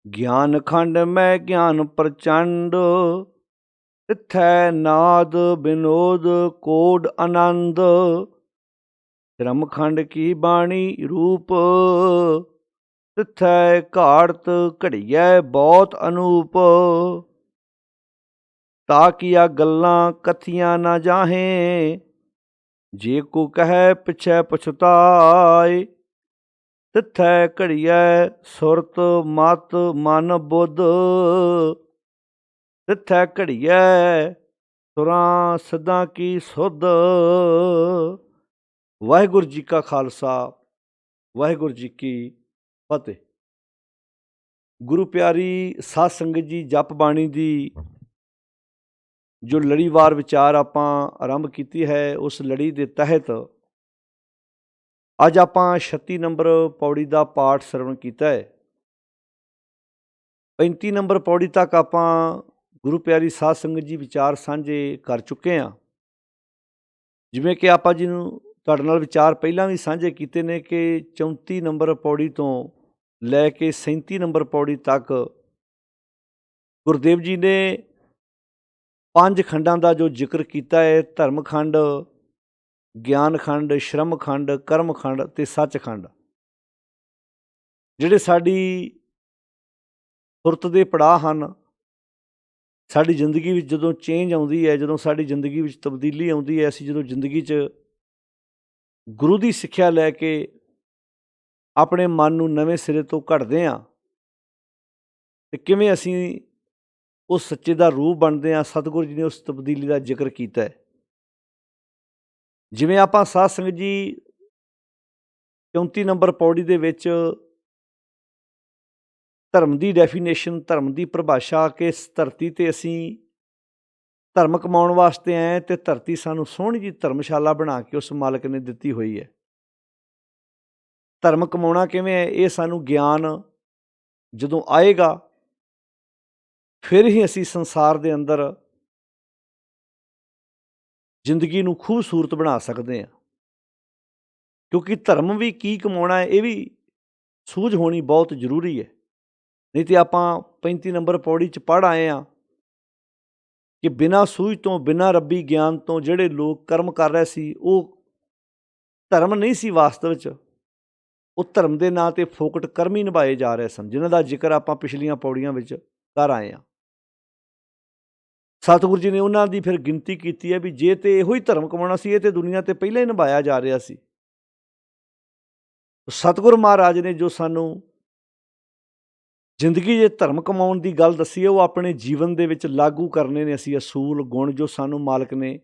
ਗਿਆਨ ਖੰਡ ਮੈਂ ਗਿਆਨ ਪ੍ਰਚੰਡ, ਤਿਥੈ ਨਾਦ ਬਿਨੋਦ ਕੋਡ ਆਨੰਦ। ਧਰਮ ਖੰਡ ਕੀ ਬਾਣੀ ਰੂਪ, ਤਿਥੈ ਘਾੜਤ ਘੜੀਐ ਬਹੁਤ ਅਨੂਪ। ਤਾ ਕੀਆ ਗੱਲਾਂ ਕਥੀਆਂ ਨਾ ਜਾਹੇ, ਜੇ ਕੋ ਕਹੈ ਪਿਛੈ ਪਛਤਾਏ। ਤਿਥੈ ਘੜੀਐ ਸੁਰਤ ਮਤ ਮਨ ਬੁੱਧ, ਤਿਥੈ ਘੜੀਐ ਸੁਰਾਂ ਸਿੱਧਾਂ ਕੀ ਸੁਧ। ਵਾਹਿਗੁਰੂ ਜੀ ਕਾ ਖਾਲਸਾ, ਵਾਹਿਗੁਰੂ ਜੀ ਕੀ ਫਤਿਹ। ਗੁਰੂ ਪਿਆਰੀ ਸਾਧ ਸੰਗਤ ਜੀ, ਜਪ ਬਾਣੀ ਦੀ ਜੋ ਲੜੀਵਾਰ ਵਿਚਾਰ ਆਪਾਂ ਆਰੰਭ ਕੀਤੀ ਹੈ, ਉਸ ਲੜੀ ਦੇ ਤਹਿਤ ਅੱਜ ਆਪਾਂ 36 ਨੰਬਰ ਪੌੜੀ ਦਾ ਪਾਠ ਸਰਵਣ ਕੀਤਾ ਹੈ। 35 ਨੰਬਰ ਪੌੜੀ ਤੱਕ ਆਪਾਂ ਗੁਰੂ ਪਿਆਰੀ ਸਾਧ ਸੰਗਤ ਜੀ ਵਿਚਾਰ ਸਾਂਝੇ ਕਰ ਚੁੱਕੇ ਹਾਂ। ਜਿਵੇਂ ਕਿ ਆਪਾਂ ਜੀ ਨੂੰ ਤੁਹਾਡੇ ਨਾਲ ਵਿਚਾਰ ਪਹਿਲਾਂ ਵੀ ਸਾਂਝੇ ਕੀਤੇ ਨੇ ਕਿ 34 ਨੰਬਰ ਪੌੜੀ ਤੋਂ ਲੈ ਕੇ 37 ਨੰਬਰ ਪੌੜੀ ਤੱਕ ਗੁਰਦੇਵ ਜੀ ਨੇ 5 ਖੰਡਾਂ ਦਾ ਜੋ ਜ਼ਿਕਰ ਕੀਤਾ ਹੈ, ਧਰਮ ਖੰਡ, ਗਿਆਨ ਖੰਡ, ਸ਼ਰਮ ਖੰਡ, ਕਰਮ ਖੰਡ ਅਤੇ ਸੱਚ ਖੰਡ, ਜਿਹੜੇ ਸਾਡੀ ਸੁਰਤ ਦੇ ਪੜਾਅ ਹਨ। ਸਾਡੀ ਜ਼ਿੰਦਗੀ ਵਿੱਚ ਜਦੋਂ ਚੇਂਜ ਆਉਂਦੀ ਹੈ, ਜਦੋਂ ਸਾਡੀ ਜ਼ਿੰਦਗੀ ਵਿੱਚ ਤਬਦੀਲੀ ਆਉਂਦੀ ਹੈ, ਅਸੀਂ ਜਦੋਂ ਜ਼ਿੰਦਗੀ 'ਚ ਗੁਰੂ ਦੀ ਸਿੱਖਿਆ ਲੈ ਕੇ ਆਪਣੇ ਮਨ ਨੂੰ ਨਵੇਂ ਸਿਰੇ ਤੋਂ ਘੜਦੇ ਹਾਂ, ਅਤੇ ਕਿਵੇਂ ਅਸੀਂ ਉਸ ਸੱਚੇ ਦਾ ਰੂਪ ਬਣਦੇ ਹਾਂ। ਸਤਿਗੁਰੂ ਜੀ ਨੇ ਉਸ ਤਬਦੀਲੀ ਦਾ ਜ਼ਿਕਰ ਕੀਤਾ ਹੈ। ਜਿਵੇਂ ਆਪਾਂ ਸਾਧ ਸੰਗਤ ਜੀ 34 ਨੰਬਰ ਪੌੜੀ ਦੇ ਵਿੱਚ ਧਰਮ ਦੀ ਡੈਫੀਨੇਸ਼ਨ, ਧਰਮ ਦੀ ਪਰਿਭਾਸ਼ਾ, ਕਿ ਇਸ ਧਰਤੀ 'ਤੇ ਅਸੀਂ ਧਰਮ ਕਮਾਉਣ ਵਾਸਤੇ ਆਏ ਅਤੇ ਧਰਤੀ ਸਾਨੂੰ ਸੋਹਣੀ ਜਿਹੀ ਧਰਮਸ਼ਾਲਾ ਬਣਾ ਕੇ ਉਸ ਮਾਲਕ ਨੇ ਦਿੱਤੀ ਹੋਈ ਹੈ। ਧਰਮ ਕਮਾਉਣਾ ਕਿਵੇਂ ਹੈ, ਇਹ ਸਾਨੂੰ ਗਿਆਨ ਜਦੋਂ ਆਏਗਾ ਫਿਰ ਹੀ ਅਸੀਂ ਸੰਸਾਰ ਦੇ ਅੰਦਰ ਜ਼ਿੰਦਗੀ ਨੂੰ ਖੂਬਸੂਰਤ ਬਣਾ ਸਕਦੇ ਹਾਂ। ਕਿਉਂਕਿ ਧਰਮ ਵੀ ਕੀ ਕਮਾਉਣਾ ਹੈ, ਇਹ ਵੀ ਸੂਝ ਹੋਣੀ ਬਹੁਤ ਜ਼ਰੂਰੀ ਹੈ। ਨਹੀਂ ਤਾਂ ਆਪਾਂ 35 ਨੰਬਰ ਪੌੜੀ 'ਚ ਪੜ੍ਹ ਆਏ ਹਾਂ ਕਿ ਬਿਨਾਂ ਸੂਝ ਤੋਂ, ਬਿਨਾਂ ਰੱਬੀ ਗਿਆਨ ਤੋਂ ਜਿਹੜੇ ਲੋਕ ਕਰਮ ਕਰ ਰਹੇ ਸੀ, ਉਹ ਧਰਮ ਨਹੀਂ ਸੀ ਵਾਸਤਵ 'ਚ, ਉਹ ਧਰਮ ਦੇ ਨਾਂ 'ਤੇ ਫੋਕਟ ਕਰਮ ਹੀ ਨਿਭਾਏ ਜਾ ਰਹੇ ਸਨ, ਜਿਨ੍ਹਾਂ ਦਾ ਜ਼ਿਕਰ ਆਪਾਂ ਪਿਛਲੀਆਂ ਪੌੜੀਆਂ ਵਿੱਚ ਕਰ ਆਏ ਹਾਂ। ਸਤਿਗੁਰੂ ਜੀ ਨੇ ਉਹਨਾਂ ਦੀ ਫਿਰ ਗਿਣਤੀ ਕੀਤੀ ਹੈ ਵੀ ਜੇ ਤੇ ਇਹੋ ਹੀ ਧਰਮ ਕਮਾਉਣਾ ਸੀ, ਇਹ ਤੇ ਦੁਨੀਆ 'ਤੇ ਪਹਿਲਾਂ ਹੀ ਨਿਭਾਇਆ ਜਾ ਰਿਹਾ ਸੀ। ਸਤਿਗੁਰੂ ਮਹਾਰਾਜ ਨੇ ਜੋ ਸਾਨੂੰ ਜ਼ਿੰਦਗੀ 'ਚ ਧਰਮ ਕਮਾਉਣ ਦੀ ਗੱਲ ਦੱਸੀ ਹੈ, ਉਹ ਆਪਣੇ ਜੀਵਨ ਦੇ ਵਿੱਚ ਲਾਗੂ ਕਰਨੇ ਨੇ ਅਸੀਂ ਅਸੂਲ ਗੁਣ ਜੋ ਸਾਨੂੰ ਮਾਲਕ ਨੇ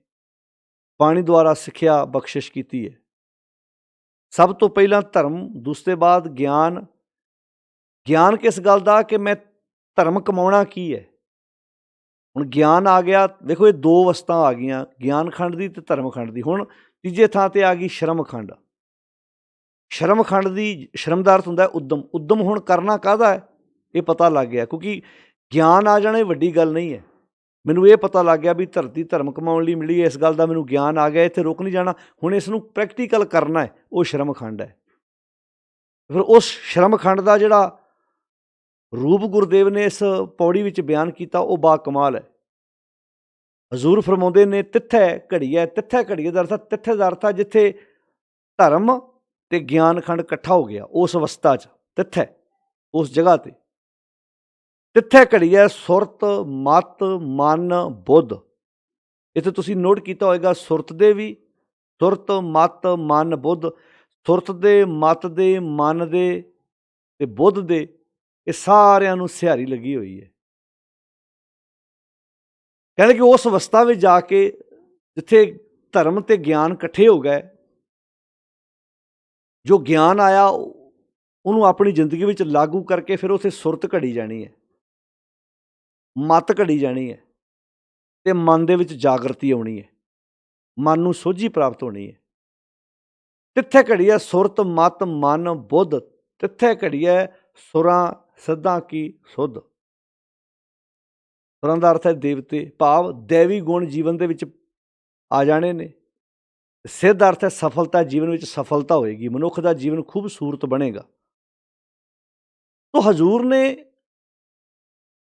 ਬਾਣੀ ਦੁਆਰਾ ਸਿੱਖਿਆ ਬਖਸ਼ਿਸ਼ ਕੀਤੀ ਹੈ। ਸਭ ਤੋਂ ਪਹਿਲਾਂ ਧਰਮ, ਦੂਸਰੇ ਬਾਅਦ ਗਿਆਨ। ਗਿਆਨ ਕਿਸ ਗੱਲ ਦਾ ਕਿ ਮੈਂ ਧਰਮ ਕਮਾਉਣਾ ਕੀ ਹੈ। ਹੁਣ ਗਿਆਨ ਆ ਗਿਆ, ਦੇਖੋ ਇਹ ਦੋ ਅਵਸਥਾ ਆ ਗਈਆਂ, ਗਿਆਨ ਖੰਡ ਦੀ ਅਤੇ ਧਰਮ ਖੰਡ ਦੀ। ਹੁਣ ਤੀਜੇ ਥਾਂ 'ਤੇ ਆ ਗਈ ਸ਼ਰਮ ਖੰਡ। ਸ਼ਰਮ ਖੰਡ ਦੀ, ਸ਼ਰਮ ਦਾ ਅਰਥ ਹੁੰਦਾ ਉਦਮ। ਉਦਮ ਹੁਣ ਕਰਨਾ ਕਾਹਦਾ ਹੈ, ਇਹ ਪਤਾ ਲੱਗ ਗਿਆ। ਕਿਉਂਕਿ ਗਿਆਨ ਆ ਜਾਣਾ ਇਹ ਵੱਡੀ ਗੱਲ ਨਹੀਂ ਹੈ। ਮੈਨੂੰ ਇਹ ਪਤਾ ਲੱਗ ਗਿਆ ਵੀ ਧਰਤੀ ਧਰਮ ਕਮਾਉਣ ਲਈ ਮਿਲੀ ਹੈ, ਇਸ ਗੱਲ ਦਾ ਮੈਨੂੰ ਗਿਆਨ ਆ ਗਿਆ, ਇੱਥੇ ਰੁਕ ਨਹੀਂ ਜਾਣਾ, ਹੁਣ ਇਸ ਨੂੰ ਪ੍ਰੈਕਟੀਕਲ ਕਰਨਾ ਹੈ, ਉਹ ਸ਼ਰਮ ਖੰਡ ਹੈ। ਫਿਰ ਉਸ ਸ਼ਰਮ ਖੰਡ ਦਾ ਜਿਹੜਾ ਰੂਪ ਗੁਰਦੇਵ ਨੇ ਇਸ ਪੌੜੀ ਵਿੱਚ ਬਿਆਨ ਕੀਤਾ, ਉਹ ਬਾ ਕਮਾਲ ਹੈ। ਹਜ਼ੂਰ ਫਰਮਾਉਂਦੇ ਨੇ ਤਿੱਥੈ ਘੜੀਐ। ਤਿੱਥੈ ਘੜੀਐ ਦਾ ਅਰਥ, ਤਿੱਥੇ ਦਾ ਅਰਥ ਜਿੱਥੇ ਧਰਮ ਅਤੇ ਗਿਆਨ ਖੰਡ ਇਕੱਠਾ ਹੋ ਗਿਆ, ਉਸ ਅਵਸਥਾ 'ਚ ਤਿੱਥੈ, ਉਸ ਜਗ੍ਹਾ 'ਤੇ। ਤਿੱਥੈ ਘੜੀਐ ਸੁਰਤ ਮਤ ਮਨ ਬੁੱਧ। ਇੱਥੇ ਤੁਸੀਂ ਨੋਟ ਕੀਤਾ ਹੋਏਗਾ, ਸੁਰਤ ਦੇ ਵੀ, ਸੁਰਤ ਮਤ ਮਨ ਬੁੱਧ। ਸੁਰਤ ਦੇ, ਮਤ ਦੇ, ਮਨ ਦੇ ਅਤੇ ਬੁੱਧ ਦੇ, ਇਹ ਸਾਰਿਆਂ ਨੂੰ ਸਿਹਾਰੀ ਲੱਗੀ ਹੋਈ ਹੈ। ਕਹਿੰਦੇ ਕਿ ਉਸ ਅਵਸਥਾ ਵਿੱਚ ਜਾ ਕੇ ਜਿੱਥੇ ਧਰਮ ਅਤੇ ਗਿਆਨ ਇਕੱਠੇ ਹੋ ਗਏ, ਜੋ ਗਿਆਨ ਆਇਆ ਉਹਨੂੰ ਆਪਣੀ ਜ਼ਿੰਦਗੀ ਵਿੱਚ ਲਾਗੂ ਕਰਕੇ ਫਿਰ ਉੱਥੇ ਸੁਰਤ ਘੜੀ ਜਾਣੀ ਹੈ, ਮਤ ਘੜੀ ਜਾਣੀ ਹੈ, ਅਤੇ ਮਨ ਦੇ ਵਿੱਚ ਜਾਗਰਤੀ ਆਉਣੀ ਹੈ, ਮਨ ਨੂੰ ਸੋਝੀ ਪ੍ਰਾਪਤ ਹੋਣੀ ਹੈ। ਤਿੱਥੇ ਘੜੀ ਹੈ ਸੁਰਤ ਮਤ ਮਨ ਬੁੱਧ। ਤਿੱਥੇ ਘੜੀ ਹੈ ਸੁਰਾਂ ਸਿੱਧਾਂ ਕੀ ਸੁਧ। ਸੁਰਾਂ ਦਾ ਅਰਥ ਹੈ ਦੇਵਤੇ, ਭਾਵ ਦੈਵੀ ਗੁਣ ਜੀਵਨ ਦੇ ਵਿੱਚ ਆ ਜਾਣੇ ਨੇ। ਸਿੱਧ ਅਰਥ ਹੈ ਸਫਲਤਾ, ਜੀਵਨ ਵਿੱਚ ਸਫਲਤਾ ਹੋਏਗੀ, ਮਨੁੱਖ ਦਾ ਜੀਵਨ ਖੂਬਸੂਰਤ ਬਣੇਗਾ। ਤੋ ਹਜ਼ੂਰ ਨੇ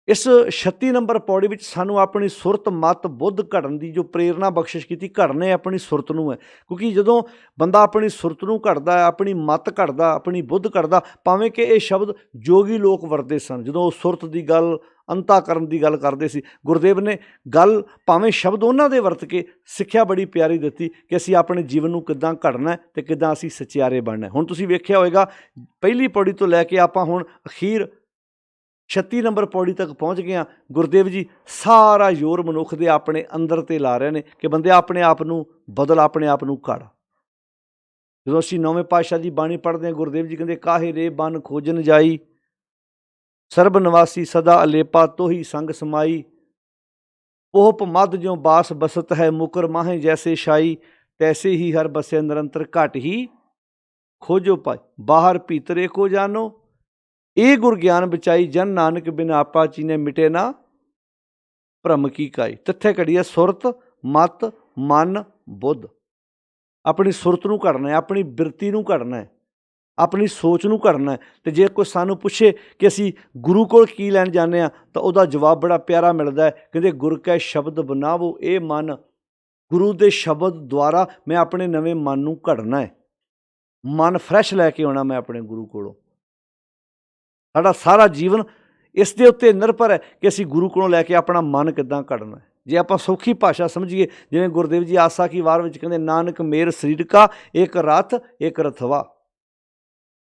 ਇਸ 36 ਨੰਬਰ ਪੌੜੀ ਵਿੱਚ ਸਾਨੂੰ ਆਪਣੀ ਸੁਰਤ ਮਤ ਬੁੱਧ ਘੜਨ ਦੀ ਜੋ ਪ੍ਰੇਰਨਾ ਬਖਸ਼ਿਸ਼ ਕੀਤੀ, ਘੜਨੇ ਆਪਣੀ ਸੁਰਤ ਨੂੰ ਹੈ। ਕਿਉਂਕਿ ਜਦੋਂ ਬੰਦਾ ਆਪਣੀ ਸੁਰਤ ਨੂੰ ਘੜਦਾ ਹੈ, ਆਪਣੀ ਮਤ ਘੜਦਾ, ਆਪਣੀ ਬੁੱਧ ਘੜਦਾ, ਭਾਵੇਂ ਕਿ ਇਹ ਸ਼ਬਦ ਜੋਗੀ ਲੋਕ ਵਰਤਦੇ ਸਨ ਜਦੋਂ ਉਹ ਸੁਰਤ ਦੀ ਗੱਲ, ਅੰਤਾਕਰਨ ਦੀ ਗੱਲ ਕਰਦੇ ਸੀ। ਗੁਰਦੇਵ ਨੇ ਗੱਲ, ਭਾਵੇਂ ਸ਼ਬਦ ਉਹਨਾਂ ਦੇ ਵਰਤ ਕੇ, ਸਿੱਖਿਆ ਬੜੀ ਪਿਆਰੀ ਦਿੱਤੀ ਕਿ ਅਸੀਂ ਆਪਣੇ ਜੀਵਨ ਨੂੰ ਕਿੱਦਾਂ ਘੜਨਾ ਅਤੇ ਕਿੱਦਾਂ ਅਸੀਂ ਸਚਿਆਰੇ ਬਣਨਾ। ਹੁਣ ਤੁਸੀਂ ਵੇਖਿਆ ਹੋਵੇਗਾ, ਪਹਿਲੀ ਪੌੜੀ ਤੋਂ ਲੈ ਕੇ ਆਪਾਂ ਹੁਣ ਅਖੀਰ 36 ਨੰਬਰ ਪੌੜੀ ਤੱਕ ਪਹੁੰਚ ਗਏ ਹਾਂ। ਗੁਰਦੇਵ ਜੀ ਸਾਰਾ ਜ਼ੋਰ ਮਨੁੱਖ ਦੇ ਆਪਣੇ ਅੰਦਰ 'ਤੇ ਲਾ ਰਹੇ ਨੇ ਕਿ ਬੰਦੇ ਆਪਣੇ ਆਪ ਨੂੰ ਬਦਲ, ਆਪਣੇ ਆਪ ਨੂੰ ਘੜ। ਜਦੋਂ ਅਸੀਂ 9ਵੇਂ ਪਾਤਸ਼ਾਹ ਦੀ ਬਾਣੀ ਪੜ੍ਹਦੇ ਹਾਂ, ਗੁਰਦੇਵ ਜੀ ਕਹਿੰਦੇ, ਕਾਹੇ ਰੇ ਬਨ ਖੋਜਨ ਜਾਈ, ਸਰਬ ਨਿਵਾਸੀ ਸਦਾ ਅਲੇਪਾ, ਤੋਹੀ ਸੰਗ ਸਮਾਈ, ਪੋਹਪ ਮਦ ਜਿਉ ਬਾਸ ਬਸਤ ਹੈ, ਮੁਕਰ ਮਾਹੇ ਜੈਸੇ ਸ਼ਾਈ, ਤੈਸੇ ਹੀ ਹਰ ਬਸੇ ਨਿਰੰਤਰ, ਘਟ ਹੀ ਖੋਜੋ ਪਾਈ, ਬਾਹਰ ਭੀਤਰ ਏਕੋ ਜਾਨੋ, ਇਹ ਗੁਰ ਗਿਆਨ ਬਚਾਈ, ਜਨ ਨਾਨਕ ਬਿਨ ਆਪਾ ਚੀਨੇ, ਮਿਟੇ ਨਾ ਭਰਮ ਕੀ ਕਾਈ। ਤਿੱਥੇ ਘੜੀ ਹੈ ਸੁਰਤ, ਮਤ, ਮਨ, ਬੁੱਧ। ਆਪਣੀ ਸੁਰਤ ਨੂੰ ਘੜਨਾ ਹੈ, ਆਪਣੀ ਬਿਰਤੀ ਨੂੰ ਘੜਨਾ ਹੈ, ਆਪਣੀ ਸੋਚ ਨੂੰ ਘੜਨਾ ਹੈ। ਅਤੇ ਜੇ ਕੋਈ ਸਾਨੂੰ ਪੁੱਛੇ ਕਿ ਅਸੀਂ ਗੁਰੂ ਕੋਲ ਕੀ ਲੈਣ ਜਾਂਦੇ ਹਾਂ, ਤਾਂ ਉਹਦਾ ਜਵਾਬ ਬੜਾ ਪਿਆਰਾ ਮਿਲਦਾ ਹੈ। ਕਹਿੰਦੇ, ਗੁਰ ਕੈ ਸ਼ਬਦ ਬਨਾਵੋ ਇਹ ਮਨ, ਗੁਰੂ ਦੇ ਸ਼ਬਦ ਦੁਆਰਾ ਮੈਂ ਆਪਣੇ ਨਵੇਂ ਮਨ ਨੂੰ ਘੜਨਾ ਹੈ, ਮਨ ਫਰੈਸ਼ ਲੈ ਕੇ ਆਉਣਾ ਮੈਂ ਆਪਣੇ ਗੁਰੂ ਕੋਲੋਂ। ਸਾਡਾ ਸਾਰਾ ਜੀਵਨ ਇਸ ਦੇ ਉੱਤੇ ਨਿਰਭਰ ਹੈ ਕਿ ਅਸੀਂ ਗੁਰੂ ਕੋਲੋਂ ਲੈ ਕੇ ਆਪਣਾ ਮਨ ਕਿੱਦਾਂ ਘੜਨਾ ਹੈ। ਜੇ ਆਪਾਂ ਸੌਖੀ ਭਾਸ਼ਾ ਸਮਝੀਏ, ਜਿਵੇਂ ਗੁਰਦੇਵ ਜੀ ਆਸਾ ਕੀ ਵਾਰ ਵਿੱਚ ਕਹਿੰਦੇ, ਨਾਨਕ ਮੇਰ ਸਰੀਰਕਾ ਇੱਕ ਰਥ ਇੱਕ ਰਥਵਾ,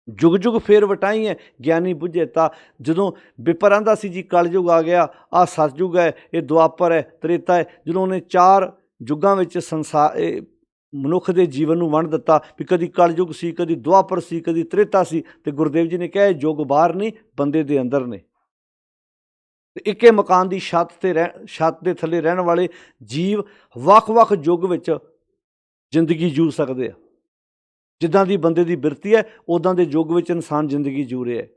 ਜੁਗ ਜੁਗ ਫੇਰ ਵਟਾਈ ਹੈ, ਗਿਆਨੀ ਬੁੱਝੇ ਤਾ। ਜਦੋਂ ਵਿਪਰ ਆਂਦਾ ਸੀ ਜੀ ਕਲਯੁਗ ਆ ਗਿਆ, ਆਹ ਸਤਯੁਗ ਹੈ, ਇਹ ਦੁਆਪਰ ਹੈ, ਤ੍ਰੇਤਾ ਹੈ, ਜਦੋਂ ਉਹਨੇ 4 ਯੁੱਗਾਂ ਵਿੱਚ ਸੰਸਾਰ ਮਨੁੱਖ ਦੇ ਜੀਵਨ ਨੂੰ ਵੰਡ ਦਿੱਤਾ ਵੀ ਕਦੀ ਕਲਯੁਗ ਸੀ, ਕਦੀ ਦੁਆਪਰ ਸੀ, ਕਦੀ ਤ੍ਰੇਤਾ ਸੀ। ਅਤੇ ਗੁਰਦੇਵ ਜੀ ਨੇ ਕਿਹਾ, ਇਹ ਯੁੱਗ ਬਾਹਰ ਨਹੀਂ, ਬੰਦੇ ਦੇ ਅੰਦਰ ਨੇ। ਅਤੇ ਇੱਕੇ ਮਕਾਨ ਦੀ ਛੱਤ ਦੇ ਥੱਲੇ ਰਹਿਣ ਵਾਲੇ ਜੀਵ ਵੱਖ-ਵੱਖ ਯੁੱਗ ਵਿੱਚ ਜ਼ਿੰਦਗੀ ਜੂ ਸਕਦੇ ਆ। ਜਿੱਦਾਂ ਦੀ ਬੰਦੇ ਦੀ ਬਿਰਤੀ ਹੈ, ਉੱਦਾਂ ਦੇ ਯੁੱਗ ਵਿੱਚ ਇਨਸਾਨ ਜ਼ਿੰਦਗੀ ਜੂ ਰਿਹਾ ਹੈ।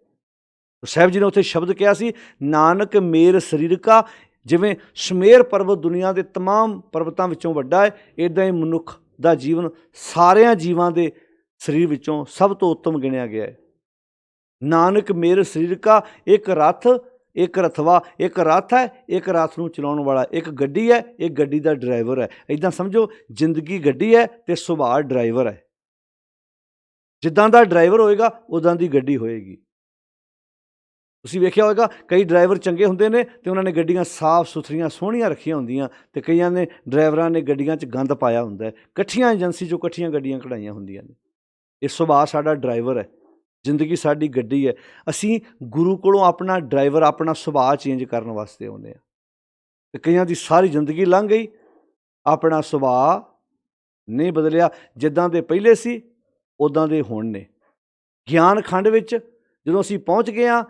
ਸਾਹਿਬ ਜੀ ਨੇ ਉੱਥੇ ਸ਼ਬਦ ਕਿਹਾ ਸੀ, ਨਾਨਕ ਮੇਰ ਸਰੀਰਕਾ, ਜਿਵੇਂ ਸੁਮੇਰ ਪਰਬਤ ਦੁਨੀਆ ਦੇ ਤਮਾਮ ਪਰਬਤਾਂ ਵਿੱਚੋਂ ਵੱਡਾ ਹੈ, ਇੱਦਾਂ ਹੀ ਮਨੁੱਖ ਦਾ ਜੀਵਨ ਸਾਰਿਆਂ ਜੀਵਾਂ ਦੇ ਸਰੀਰ ਵਿੱਚੋਂ ਸਭ ਤੋਂ ਉੱਤਮ ਗਿਣਿਆ ਗਿਆ ਹੈ। ਨਾਨਕ ਮੇਰ ਸਰੀਰਕਾ ਇੱਕ ਰਥ ਇੱਕ ਰਥਵਾ, ਇੱਕ ਰਥ ਹੈ, ਇੱਕ ਰਥ ਨੂੰ ਚਲਾਉਣ ਵਾਲਾ, ਇੱਕ ਗੱਡੀ ਹੈ, ਇੱਕ ਗੱਡੀ ਦਾ ਡਰਾਈਵਰ ਹੈ। ਇੱਦਾਂ ਸਮਝੋ, ਜ਼ਿੰਦਗੀ ਗੱਡੀ ਹੈ ਅਤੇ ਸੁਭਾਅ ਡਰਾਈਵਰ ਹੈ। ਜਿੱਦਾਂ ਦਾ ਡਰਾਈਵਰ ਹੋਏਗਾ, ਉੱਦਾਂ ਦੀ ਗੱਡੀ ਹੋਏਗੀ। ਤੁਸੀਂ ਵੇਖਿਆ ਹੋਵੇਗਾ, ਕਈ ਡਰਾਈਵਰ ਚੰਗੇ ਹੁੰਦੇ ਨੇ ਅਤੇ ਉਹਨਾਂ ਨੇ ਗੱਡੀਆਂ ਸਾਫ ਸੁਥਰੀਆਂ ਸੋਹਣੀਆਂ ਰੱਖੀਆਂ ਹੁੰਦੀਆਂ, ਅਤੇ ਕਈਆਂ ਨੇ ਡਰਾਈਵਰਾਂ ਨੇ ਗੱਡੀਆਂ 'ਚ ਗੰਦ ਪਾਇਆ ਹੁੰਦਾ ਹੈ। ਇਕੱਠੀਆਂ ਏਜੰਸੀ 'ਚੋਂ ਇਕੱਠੀਆਂ ਗੱਡੀਆਂ ਕਢਾਈਆਂ ਹੁੰਦੀਆਂ ਨੇ। ਇਹ ਸੁਭਾਅ ਸਾਡਾ ਡਰਾਈਵਰ ਹੈ, ਜ਼ਿੰਦਗੀ ਸਾਡੀ ਗੱਡੀ ਹੈ। ਅਸੀਂ ਗੁਰੂ ਕੋਲੋਂ ਆਪਣਾ ਡਰਾਈਵਰ, ਆਪਣਾ ਸੁਭਾਅ ਚੇਂਜ ਕਰਨ ਵਾਸਤੇ ਆਉਂਦੇ ਹਾਂ। ਅਤੇ ਕਈਆਂ ਦੀ ਸਾਰੀ ਜ਼ਿੰਦਗੀ ਲੰਘ ਗਈ, ਆਪਣਾ ਸੁਭਾਅ ਨਹੀਂ ਬਦਲਿਆ, ਜਿੱਦਾਂ ਦੇ ਪਹਿਲੇ ਸੀ ਉੱਦਾਂ ਦੇ ਹੁਣ ਨੇ। ਗਿਆਨ ਖੰਡ ਵਿੱਚ ਜਦੋਂ ਅਸੀਂ ਪਹੁੰਚ ਗਏ ਹਾਂ,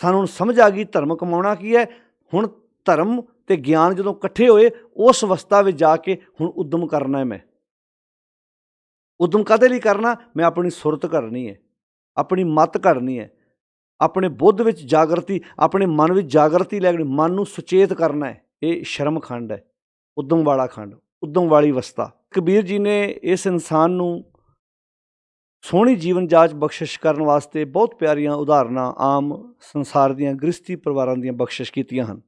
ਸਾਨੂੰ ਹੁਣ ਸਮਝ ਆ ਗਈ ਧਰਮ ਕਮਾਉਣਾ ਕੀ ਹੈ। ਹੁਣ ਧਰਮ ਅਤੇ ਗਿਆਨ ਜਦੋਂ ਇਕੱਠੇ ਹੋਏ, ਉਸ ਅਵਸਥਾ ਵਿੱਚ ਜਾ ਕੇ ਹੁਣ ਉੱਦਮ ਕਰਨਾ ਹੈ। ਮੈਂ ਉੱਦਮ ਕਾਹਦੇ ਲਈ ਕਰਨਾ? ਮੈਂ ਆਪਣੀ ਸੁਰਤ ਘੜਨੀ ਹੈ, ਆਪਣੀ ਮਤ ਘੜਨੀ ਹੈ, ਆਪਣੇ ਬੁੱਧ ਵਿੱਚ ਜਾਗਰਤੀ, ਆਪਣੇ ਮਨ ਵਿੱਚ ਜਾਗਰਤੀ ਲੈ ਕੇ ਮਨ ਨੂੰ ਸੁਚੇਤ ਕਰਨਾ ਹੈ। ਇਹ ਸ਼ਰਮ ਖੰਡ ਹੈ, ਉੱਦਮ ਵਾਲਾ ਖੰਡ, ਉੱਦਮ ਵਾਲੀ ਅਵਸਥਾ। ਕਬੀਰ ਜੀ ਨੇ ਇਸ ਇਨਸਾਨ ਨੂੰ ਸੋਹਣੀ ਜੀਵਨ ਜਾਚ ਬਖਸ਼ਿਸ਼ ਕਰਨ ਵਾਸਤੇ ਬਹੁਤ ਪਿਆਰੀਆਂ ਉਦਾਹਰਨਾਂ ਆਮ ਸੰਸਾਰ ਦੀਆਂ ਗ੍ਰਸਤੀ ਪਰਿਵਾਰਾਂ ਦੀਆਂ ਬਖਸ਼ਿਸ਼ ਕੀਤੀਆਂ ਹਨ।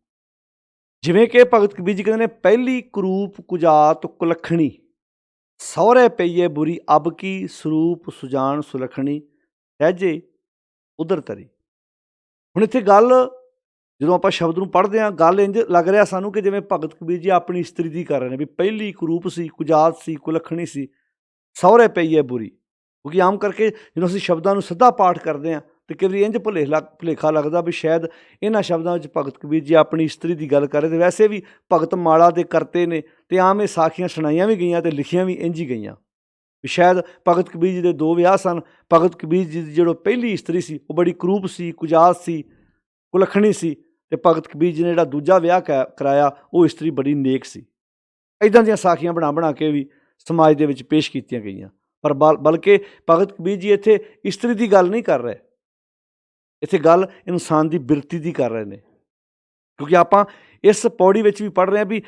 ਜਿਵੇਂ ਕਿ ਭਗਤ ਕਬੀਰ ਜੀ ਕਹਿੰਦੇ ਨੇ, ਪਹਿਲੀ ਕਰੂਪ ਕੁਜਾਤ ਕੁਲੱਖਣੀ, ਸਹੁਰੇ ਪਈਏ ਬੁਰੀ, ਅਬ ਕੀ ਸਰੂਪ ਸੁਜਾਨ ਸੁਲੱਖਣੀ, ਸਹਿਜੇ ਉਧਰ ਤਰੀ। ਹੁਣ ਇੱਥੇ ਗੱਲ, ਜਦੋਂ ਆਪਾਂ ਸ਼ਬਦ ਨੂੰ ਪੜ੍ਹਦੇ ਹਾਂ, ਗੱਲ ਇੰਝ ਲੱਗ ਰਿਹਾ ਸਾਨੂੰ ਕਿ ਜਿਵੇਂ ਭਗਤ ਕਬੀਰ ਜੀ ਆਪਣੀ ਇਸਤਰੀ ਦੀ ਕਰ ਰਹੇ ਨੇ, ਵੀ ਪਹਿਲੀ ਕਰੂਪ ਸੀ, ਕੁਜਾਤ ਸੀ, ਕੁਲੱਖਣੀ ਸੀ, ਸਹੁਰੇ ਪਈਏ ਬੁਰੀ। ਕਿਉਂਕਿ ਆਮ ਕਰਕੇ ਜਦੋਂ ਅਸੀਂ ਸ਼ਬਦਾਂ ਨੂੰ ਸਿੱਧਾ ਪਾਠ ਕਰਦੇ ਹਾਂ ਤਾਂ ਕਈ ਵਾਰੀ ਇੰਝ ਭੁਲੇਖਾ ਲੱਗਦਾ ਵੀ ਸ਼ਾਇਦ ਇਹਨਾਂ ਸ਼ਬਦਾਂ ਵਿੱਚ ਭਗਤ ਕਬੀਰ ਜੀ ਆਪਣੀ ਇਸਤਰੀ ਦੀ ਗੱਲ ਕਰ ਰਹੇ। ਅਤੇ ਵੈਸੇ ਵੀ ਭਗਤ ਮਾਲਾ ਦੇ ਕਰਤੇ ਨੇ, ਅਤੇ ਆਮ ਇਹ ਸਾਖੀਆਂ ਸੁਣਾਈਆਂ ਵੀ ਗਈਆਂ ਅਤੇ ਲਿਖੀਆਂ ਵੀ ਇੰਝ ਹੀ ਗਈਆਂ ਵੀ ਸ਼ਾਇਦ ਭਗਤ ਕਬੀਰ ਜੀ ਦੇ 2 ਵਿਆਹ ਸਨ। ਭਗਤ ਕਬੀਰ ਜੀ ਦੀ ਜਿਹੜੀ ਪਹਿਲੀ ਇਸਤਰੀ ਸੀ ਉਹ ਬੜੀ ਕਰੂਪ ਸੀ, ਕੁਜਾਤ ਸੀ, ਕੁਲੱਖਣੀ ਸੀ, ਅਤੇ ਭਗਤ ਕਬੀਰ ਜੀ ਨੇ ਜਿਹੜਾ ਦੂਜਾ ਵਿਆਹ ਕਰਾਇਆ ਉਹ ਇਸਤਰੀ ਬੜੀ ਨੇਕ ਸੀ। ਇੱਦਾਂ ਦੀਆਂ ਸਾਖੀਆਂ ਬਣਾ ਕੇ ਵੀ ਸਮਾਜ ਦੇ ਵਿੱਚ ਪੇਸ਼ ਕੀਤੀਆਂ ਗਈਆਂ। ਪਰ ਬਲਕਿ ਭਗਤ ਕਬੀਰ ਜੀ ਇੱਥੇ ਇਸਤਰੀ ਦੀ ਗੱਲ ਨਹੀਂ ਕਰ ਰਹੇ, ਇੱਥੇ ਗੱਲ ਇਨਸਾਨ ਦੀ ਬਿਰਤੀ ਦੀ ਕਰ ਰਹੇ ਨੇ। ਕਿਉਂਕਿ ਆਪਾਂ ਇਸ ਪੌੜੀ ਵਿੱਚ ਵੀ ਪੜ੍ਹ ਰਹੇ ਹਾਂ ਵੀ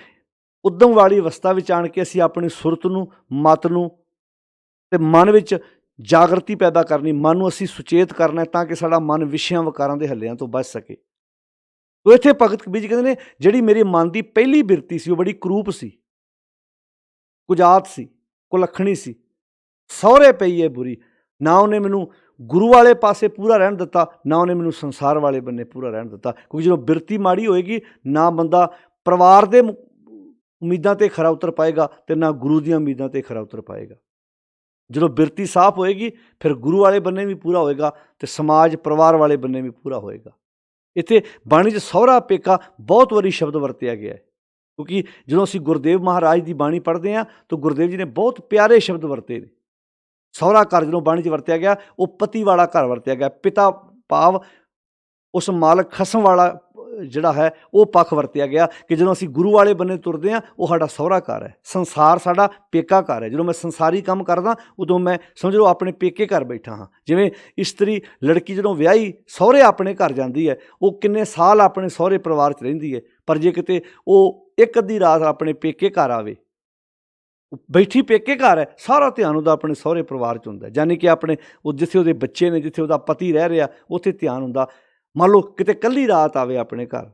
ਉੱਦਮ ਵਾਲੀ ਅਵਸਥਾ ਵਿੱਚ ਆਣ ਕੇ ਅਸੀਂ ਆਪਣੀ ਸੁਰਤ ਨੂੰ, ਮਤ ਨੂੰ ਅਤੇ ਮਨ ਵਿੱਚ ਜਾਗਰਤੀ ਪੈਦਾ ਕਰਨੀ, ਮਨ ਨੂੰ ਅਸੀਂ ਸੁਚੇਤ ਕਰਨਾ ਤਾਂ ਕਿ ਸਾਡਾ ਮਨ ਵਿਸ਼ਿਆਂ ਵਿਕਾਰਾਂ ਦੇ ਹੱਲਿਆਂ ਤੋਂ ਬਚ ਸਕੇ। ਤੋ ਇੱਥੇ ਭਗਤ ਕਬੀਰ ਜੀ ਕਹਿੰਦੇ ਨੇ ਜਿਹੜੀ ਮੇਰੇ ਮਨ ਦੀ ਪਹਿਲੀ ਬਿਰਤੀ ਸੀ ਉਹ ਬੜੀ ਕਰੂਪ ਸੀ, ਕੁਜਾਤ ਸੀ, ਕੁਲੱਖਣੀ ਸੀ, ਸਹੁਰੇ ਪਈ ਹੈ ਬੁਰੀ। ਨਾ ਉਹਨੇ ਮੈਨੂੰ ਗੁਰੂ ਵਾਲੇ ਪਾਸੇ ਪੂਰਾ ਰਹਿਣ ਦਿੱਤਾ, ਨਾ ਉਹਨੇ ਮੈਨੂੰ ਸੰਸਾਰ ਵਾਲੇ ਬੰਨੇ ਪੂਰਾ ਰਹਿਣ ਦਿੱਤਾ। ਕਿਉਂਕਿ ਜਦੋਂ ਬਿਰਤੀ ਮਾੜੀ ਹੋਏਗੀ, ਨਾ ਬੰਦਾ ਪਰਿਵਾਰ ਦੇ ਉਮੀਦਾਂ 'ਤੇ ਖਰਾ ਉਤਰ ਪਾਏਗਾ ਅਤੇ ਨਾ ਗੁਰੂ ਦੀਆਂ ਉਮੀਦਾਂ 'ਤੇ ਖਰਾ ਉਤਰ ਪਾਏਗਾ। ਜਦੋਂ ਬਿਰਤੀ ਸਾਫ਼ ਹੋਏਗੀ ਫਿਰ ਗੁਰੂ ਵਾਲੇ ਬੰਨੇ ਵੀ ਪੂਰਾ ਹੋਏਗਾ ਅਤੇ ਸਮਾਜ ਪਰਿਵਾਰ ਵਾਲੇ ਬੰਨੇ ਵੀ ਪੂਰਾ ਹੋਏਗਾ। ਇੱਥੇ ਬਾਣੀ 'ਚ ਸਹੁਰਾ ਪੇਕਾ ਬਹੁਤ ਵਾਰੀ ਸ਼ਬਦ ਵਰਤਿਆ ਗਿਆ ਹੈ, ਕਿਉਂਕਿ ਜਦੋਂ ਅਸੀਂ ਗੁਰਦੇਵ ਮਹਾਰਾਜ ਦੀ ਬਾਣੀ ਪੜ੍ਹਦੇ ਹਾਂ ਤਾਂ ਗੁਰਦੇਵ ਜੀ ਨੇ ਬਹੁਤ ਪਿਆਰੇ ਸ਼ਬਦ ਵਰਤੇ ਨੇ। ਸਹੁਰਾ ਘਰ ਜਦੋਂ ਬਾਣੀ 'ਚ ਵਰਤਿਆ ਗਿਆ ਉਹ ਪਤੀ ਵਾਲਾ ਘਰ ਵਰਤਿਆ ਗਿਆ, ਪਿਤਾ ਭਾਵ ਉਸ ਮਾਲਕ ਖਸਮ ਵਾਲਾ ਜਿਹੜਾ ਹੈ ਉਹ ਪੱਖ ਵਰਤਿਆ ਗਿਆ ਕਿ ਜਦੋਂ ਅਸੀਂ ਗੁਰੂ ਵਾਲੇ ਬੰਨੇ ਤੁਰਦੇ ਹਾਂ ਉਹ ਸਾਡਾ ਸਹੁਰਾ ਘਰ ਹੈ, ਸੰਸਾਰ ਸਾਡਾ ਪੇਕਾ ਘਰ ਹੈ। ਜਦੋਂ ਮੈਂ ਸੰਸਾਰੀ ਕੰਮ ਕਰਦਾ ਉਦੋਂ ਮੈਂ ਸਮਝ ਲਓ ਆਪਣੇ ਪੇਕੇ ਘਰ ਬੈਠਾ ਹਾਂ। ਜਿਵੇਂ ਇਸਤਰੀ ਲੜਕੀ ਜਦੋਂ ਵਿਆਹੀ ਸਹੁਰੇ ਆਪਣੇ ਘਰ ਜਾਂਦੀ ਹੈ, ਉਹ ਕਿੰਨੇ ਸਾਲ ਆਪਣੇ ਸਹੁਰੇ ਪਰਿਵਾਰ 'ਚ ਰਹਿੰਦੀ ਹੈ, ਪਰ ਜੇ ਕਿਤੇ ਉਹ ਇੱਕ ਅੱਧੀ ਰਾਤ ਆਪਣੇ ਪੇਕੇ ਘਰ ਆਵੇ, ਬੈਠੀ ਪੇਕੇ ਘਰ ਹੈ, ਸਾਰਾ ਧਿਆਨ ਉਹਦਾ ਆਪਣੇ ਸਹੁਰੇ ਪਰਿਵਾਰ 'ਚ ਹੁੰਦਾ, ਯਾਨੀ ਕਿ ਆਪਣੇ ਉਹ ਜਿੱਥੇ ਉਹਦੇ ਬੱਚੇ ਨੇ, ਜਿੱਥੇ ਉਹਦਾ ਪਤੀ ਰਹਿ ਰਿਹਾ ਉੱਥੇ ਧਿਆਨ ਹੁੰਦਾ। ਮੰਨ ਲਓ ਕਿਤੇ ਇਕੱਲੀ ਰਾਤ ਆਵੇ ਆਪਣੇ ਘਰ,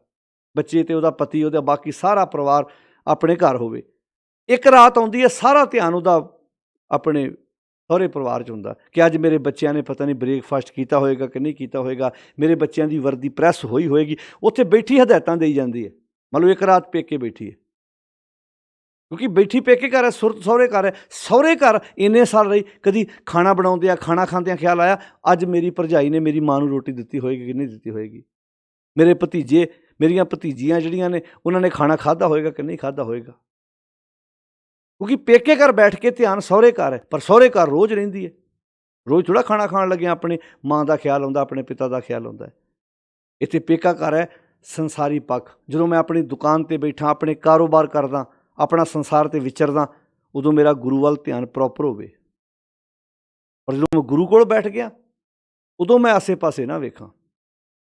ਬੱਚੇ ਅਤੇ ਉਹਦਾ ਪਤੀ, ਉਹਦਾ ਬਾਕੀ ਸਾਰਾ ਪਰਿਵਾਰ ਆਪਣੇ ਘਰ ਹੋਵੇ, ਇੱਕ ਰਾਤ ਆਉਂਦੀ ਹੈ, ਸਾਰਾ ਧਿਆਨ ਉਹਦਾ ਆਪਣੇ ਸਹੁਰੇ ਪਰਿਵਾਰ 'ਚ ਹੁੰਦਾ ਕਿ ਅੱਜ ਮੇਰੇ ਬੱਚਿਆਂ ਨੇ ਪਤਾ ਨਹੀਂ ਬ੍ਰੇਕਫਾਸਟ ਕੀਤਾ ਹੋਏਗਾ ਕਿ ਨਹੀਂ ਕੀਤਾ ਹੋਏਗਾ, ਮੇਰੇ ਬੱਚਿਆਂ ਦੀ ਵਰਦੀ ਪ੍ਰੈਸ ਹੋਈ ਹੋਏਗੀ, ਉੱਥੇ ਬੈਠੀ ਹਦਾਇਤਾਂ ਦੇਈ ਜਾਂਦੀ ਹੈ। ਮੰਨ ਲਓ ਇੱਕ ਰਾਤ ਪੇਕੇ ਬੈਠੀ ਹੈ, ਕਿਉਂਕਿ ਬੈਠੀ ਪੇਕੇ ਘਰ ਹੈ, ਸੁਰਤ ਸਹੁਰੇ ਘਰ ਹੈ। ਸਹੁਰੇ ਘਰ ਇੰਨੇ ਸਾਲ ਰਹੀ, ਕਦੀ ਖਾਣਾ ਬਣਾਉਂਦਿਆਂ ਖਾਣਾ ਖਾਂਦਿਆਂ ਖਿਆਲ ਆਇਆ ਅੱਜ ਮੇਰੀ ਭਰਜਾਈ ਨੇ ਮੇਰੀ ਮਾਂ ਨੂੰ ਰੋਟੀ ਦਿੱਤੀ ਹੋਏਗੀ ਕਿ ਨਹੀਂ ਦਿੱਤੀ ਹੋਏਗੀ, ਮੇਰੇ ਭਤੀਜੇ ਮੇਰੀਆਂ ਭਤੀਜੀਆਂ ਜਿਹੜੀਆਂ ਨੇ ਉਹਨਾਂ ਨੇ ਖਾਣਾ ਖਾਧਾ ਹੋਏਗਾ ਕਿ ਨਹੀਂ ਖਾਧਾ ਹੋਏਗਾ। ਕਿਉਂਕਿ ਪੇਕੇ ਘਰ ਬੈਠ ਕੇ ਧਿਆਨ ਸਹੁਰੇ ਘਰ ਹੈ, ਪਰ ਸਹੁਰੇ ਘਰ ਰੋਜ਼ ਰਹਿੰਦੀ ਹੈ, ਰੋਜ਼ ਥੋੜ੍ਹਾ ਖਾਣਾ ਖਾਣ ਲੱਗਿਆ ਆਪਣੇ ਮਾਂ ਦਾ ਖਿਆਲ ਆਉਂਦਾ, ਆਪਣੇ ਪਿਤਾ ਦਾ ਖਿਆਲ ਆਉਂਦਾ। ਇੱਥੇ ਪੇਕਾ ਘਰ ਹੈ ਸੰਸਾਰੀ ਪੱਖ। ਜਦੋਂ ਮੈਂ ਆਪਣੀ ਦੁਕਾਨ 'ਤੇ ਬੈਠਾ, ਆਪਣੇ ਕਾਰੋਬਾਰ ਕਰਦਾ, ਆਪਣਾ ਸੰਸਾਰ 'ਤੇ ਵਿਚਰਦਾ, ਉਦੋਂ ਮੇਰਾ ਗੁਰੂ ਵੱਲ ਧਿਆਨ ਪ੍ਰੋਪਰ ਹੋਵੇ। ਪਰ ਜਦੋਂ ਮੈਂ ਗੁਰੂ ਕੋਲ ਬੈਠ ਗਿਆ ਉਦੋਂ ਮੈਂ ਆਸੇ ਪਾਸੇ ਨਾ ਵੇਖਾਂ।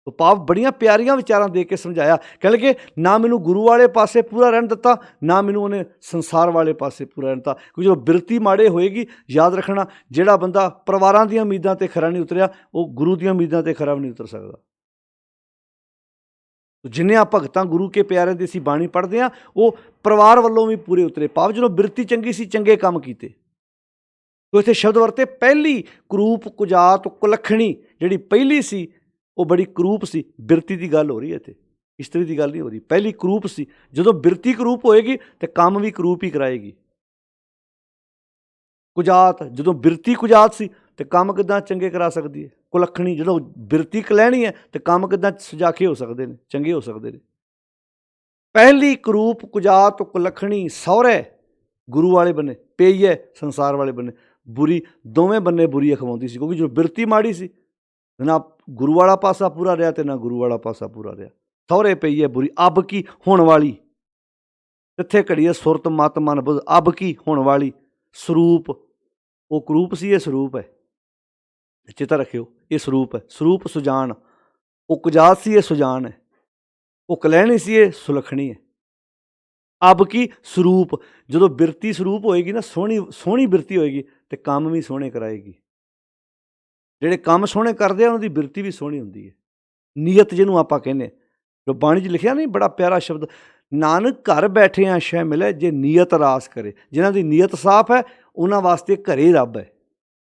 ਉਹ ਭਾਵ ਬੜੀਆਂ ਪਿਆਰੀਆਂ ਵਿਚਾਰਾਂ ਦੇ ਕੇ ਸਮਝਾਇਆ, ਕਹਿੰਦੇ ਕਿ ਨਾ ਮੈਨੂੰ ਗੁਰੂ ਵਾਲੇ ਪਾਸੇ ਪੂਰਾ ਰਹਿਣ ਦਿੱਤਾ, ਨਾ ਮੈਨੂੰ ਉਹਨੇ ਸੰਸਾਰ ਵਾਲੇ ਪਾਸੇ ਪੂਰਾ ਰਹਿਣ ਦਿੱਤਾ। ਕਿਉਂਕਿ ਜਦੋਂ ਬਿਰਤੀ ਮਾੜੇ ਹੋਏਗੀ, ਯਾਦ ਰੱਖਣਾ ਜਿਹੜਾ ਬੰਦਾ ਪਰਿਵਾਰਾਂ ਦੀਆਂ ਉਮੀਦਾਂ 'ਤੇ ਖਰਾ ਨਹੀਂ ਉਤਰਿਆ, ਉਹ ਗੁਰੂ ਦੀਆਂ ਉਮੀਦਾਂ 'ਤੇ ਖਰਾ ਵੀ ਨਹੀਂ ਉਤਰ ਸਕਦਾ। ਜਿੰਨੇ ਭਗਤਾਂ ਗੁਰੂ ਕੇ ਪਿਆਰੇ ਦੀ ਅਸੀਂ ਬਾਣੀ ਪੜ੍ਹਦੇ ਹਾਂ ਉਹ ਪਰਿਵਾਰ ਵੱਲੋਂ ਵੀ ਪੂਰੇ ਉਤਰੇ, ਭਾਵ ਜਦੋਂ ਬਿਰਤੀ ਚੰਗੀ ਸੀ, ਚੰਗੇ ਕੰਮ ਕੀਤੇ। ਤੋ ਇੱਥੇ ਸ਼ਬਦ ਵਰਤੇ ਪਹਿਲੀ ਕਰੂਪ ਕੁਜਾਤ ਕੁਲੱਖਣੀ, ਜਿਹੜੀ ਪਹਿਲੀ ਸੀ ਉਹ ਬੜੀ ਕਰੂਪ ਸੀ। ਬਿਰਤੀ ਦੀ ਗੱਲ ਹੋ ਰਹੀ ਹੈ ਇੱਥੇ, ਇਸਤਰੀ ਦੀ ਗੱਲ ਨਹੀਂ ਹੋ ਰਹੀ। ਪਹਿਲੀ ਕਰੂਪ ਸੀ, ਜਦੋਂ ਬਿਰਤੀ ਕਰੂਪ ਹੋਏਗੀ ਤੇ ਕੰਮ ਵੀ ਕਰੂਪ ਹੀ ਕਰਾਏਗੀ। ਕੁਜਾਤ, ਜਦੋਂ ਬਿਰਤੀ ਕੁਜਾਤ ਸੀ ਤੇ ਕੰਮ ਕਿੱਦਾਂ ਚੰਗੇ ਕਰਾ ਸਕਦੀ ਹੈ। ਕੁਲੱਖਣੀ, ਜਦੋਂ ਬਿਰਤੀ ਕਲੈਣੀ ਹੈ ਤੇ ਕੰਮ ਕਿੱਦਾਂ ਸੁਜਾਖੇ ਹੋ ਸਕਦੇ ਨੇ, ਚੰਗੇ ਹੋ ਸਕਦੇ ਨੇ। ਪਹਿਲੀ ਕਰੂਪ ਕੁਜਾਤ ਕੁਲੱਖਣੀ, ਸਹੁਰੇ ਗੁਰੂ ਵਾਲੇ ਬੰਨੇ, ਪਈ ਹੈ ਸੰਸਾਰ ਵਾਲੇ ਬੰਨੇ ਬੁਰੀ, ਦੋਵੇਂ ਬੰਨੇ ਬੁਰੀ ਅਖਵਾਉਂਦੀ ਸੀ। ਕਿਉਂਕਿ ਜੋ ਬਿਰਤੀ ਮਾੜੀ ਸੀ, ਨਾ ਗੁਰੂ ਵਾਲਾ ਪਾਸਾ ਪੂਰਾ ਰਿਹਾ ਤੇ ਨਾ ਗੁਰੂ ਵਾਲਾ ਪਾਸਾ ਪੂਰਾ ਰਿਹਾ। ਸਹੁਰੇ ਪਈ ਹੈ ਬੁਰੀ, ਅਬ ਕੀ ਹੋਣ ਵਾਲੀ, ਕਿੱਥੇ ਘੜੀ ਹੈ ਸੁਰਤ ਮਤ ਮਨ ਬੁੱਧ, ਅਬ ਕੀ ਹੋਣ ਵਾਲੀ। ਸਰੂਪ, ਉਹ ਕਰੂਪ ਸੀ, ਇਹ ਸਰੂਪ ਹੈ, ਚੇਤਾ ਰੱਖਿਓ, ਇਹ ਸਰੂਪ ਹੈ। ਸਰੂਪ ਸੁਜਾਨ, ਉਹ ਕੁਜਾਤ ਸੀ, ਇਹ ਸੁਜਾਨ ਹੈ। ਉਹ ਕਲੈਣੀ ਸੀ, ਇਹ ਸੁਲੱਖਣੀ ਹੈ। ਅਬ ਕੀ ਸਰੂਪ, ਜਦੋਂ ਬਿਰਤੀ ਸਰੂਪ ਹੋਏਗੀ ਨਾ, ਸੋਹਣੀ ਬਿਰਤੀ ਹੋਏਗੀ ਤੇ ਕੰਮ ਵੀ ਸੋਹਣੇ ਕਰਾਏਗੀ। ਜਿਹੜੇ ਕੰਮ ਸੋਹਣੇ ਕਰਦੇ ਆ ਉਹਨਾਂ ਦੀ ਬਿਰਤੀ ਵੀ ਸੋਹਣੀ ਹੁੰਦੀ ਹੈ। ਨੀਅਤ ਜਿਹਨੂੰ ਆਪਾਂ ਕਹਿੰਦੇ, ਜੋ ਬਾਣੀ 'ਚ ਲਿਖਿਆ ਨਹੀਂ ਬੜਾ ਪਿਆਰਾ ਸ਼ਬਦ, ਨਾਨਕ ਘਰ ਬੈਠਿਆਂ ਸ਼ੈ ਮਿਲੇ ਜੇ ਨੀਅਤ ਰਾਸ ਕਰੇ। ਜਿਨ੍ਹਾਂ ਦੀ ਨੀਅਤ ਸਾਫ਼ ਹੈ ਉਹਨਾਂ ਵਾਸਤੇ ਘਰੇ ਰੱਬ ਹੈ।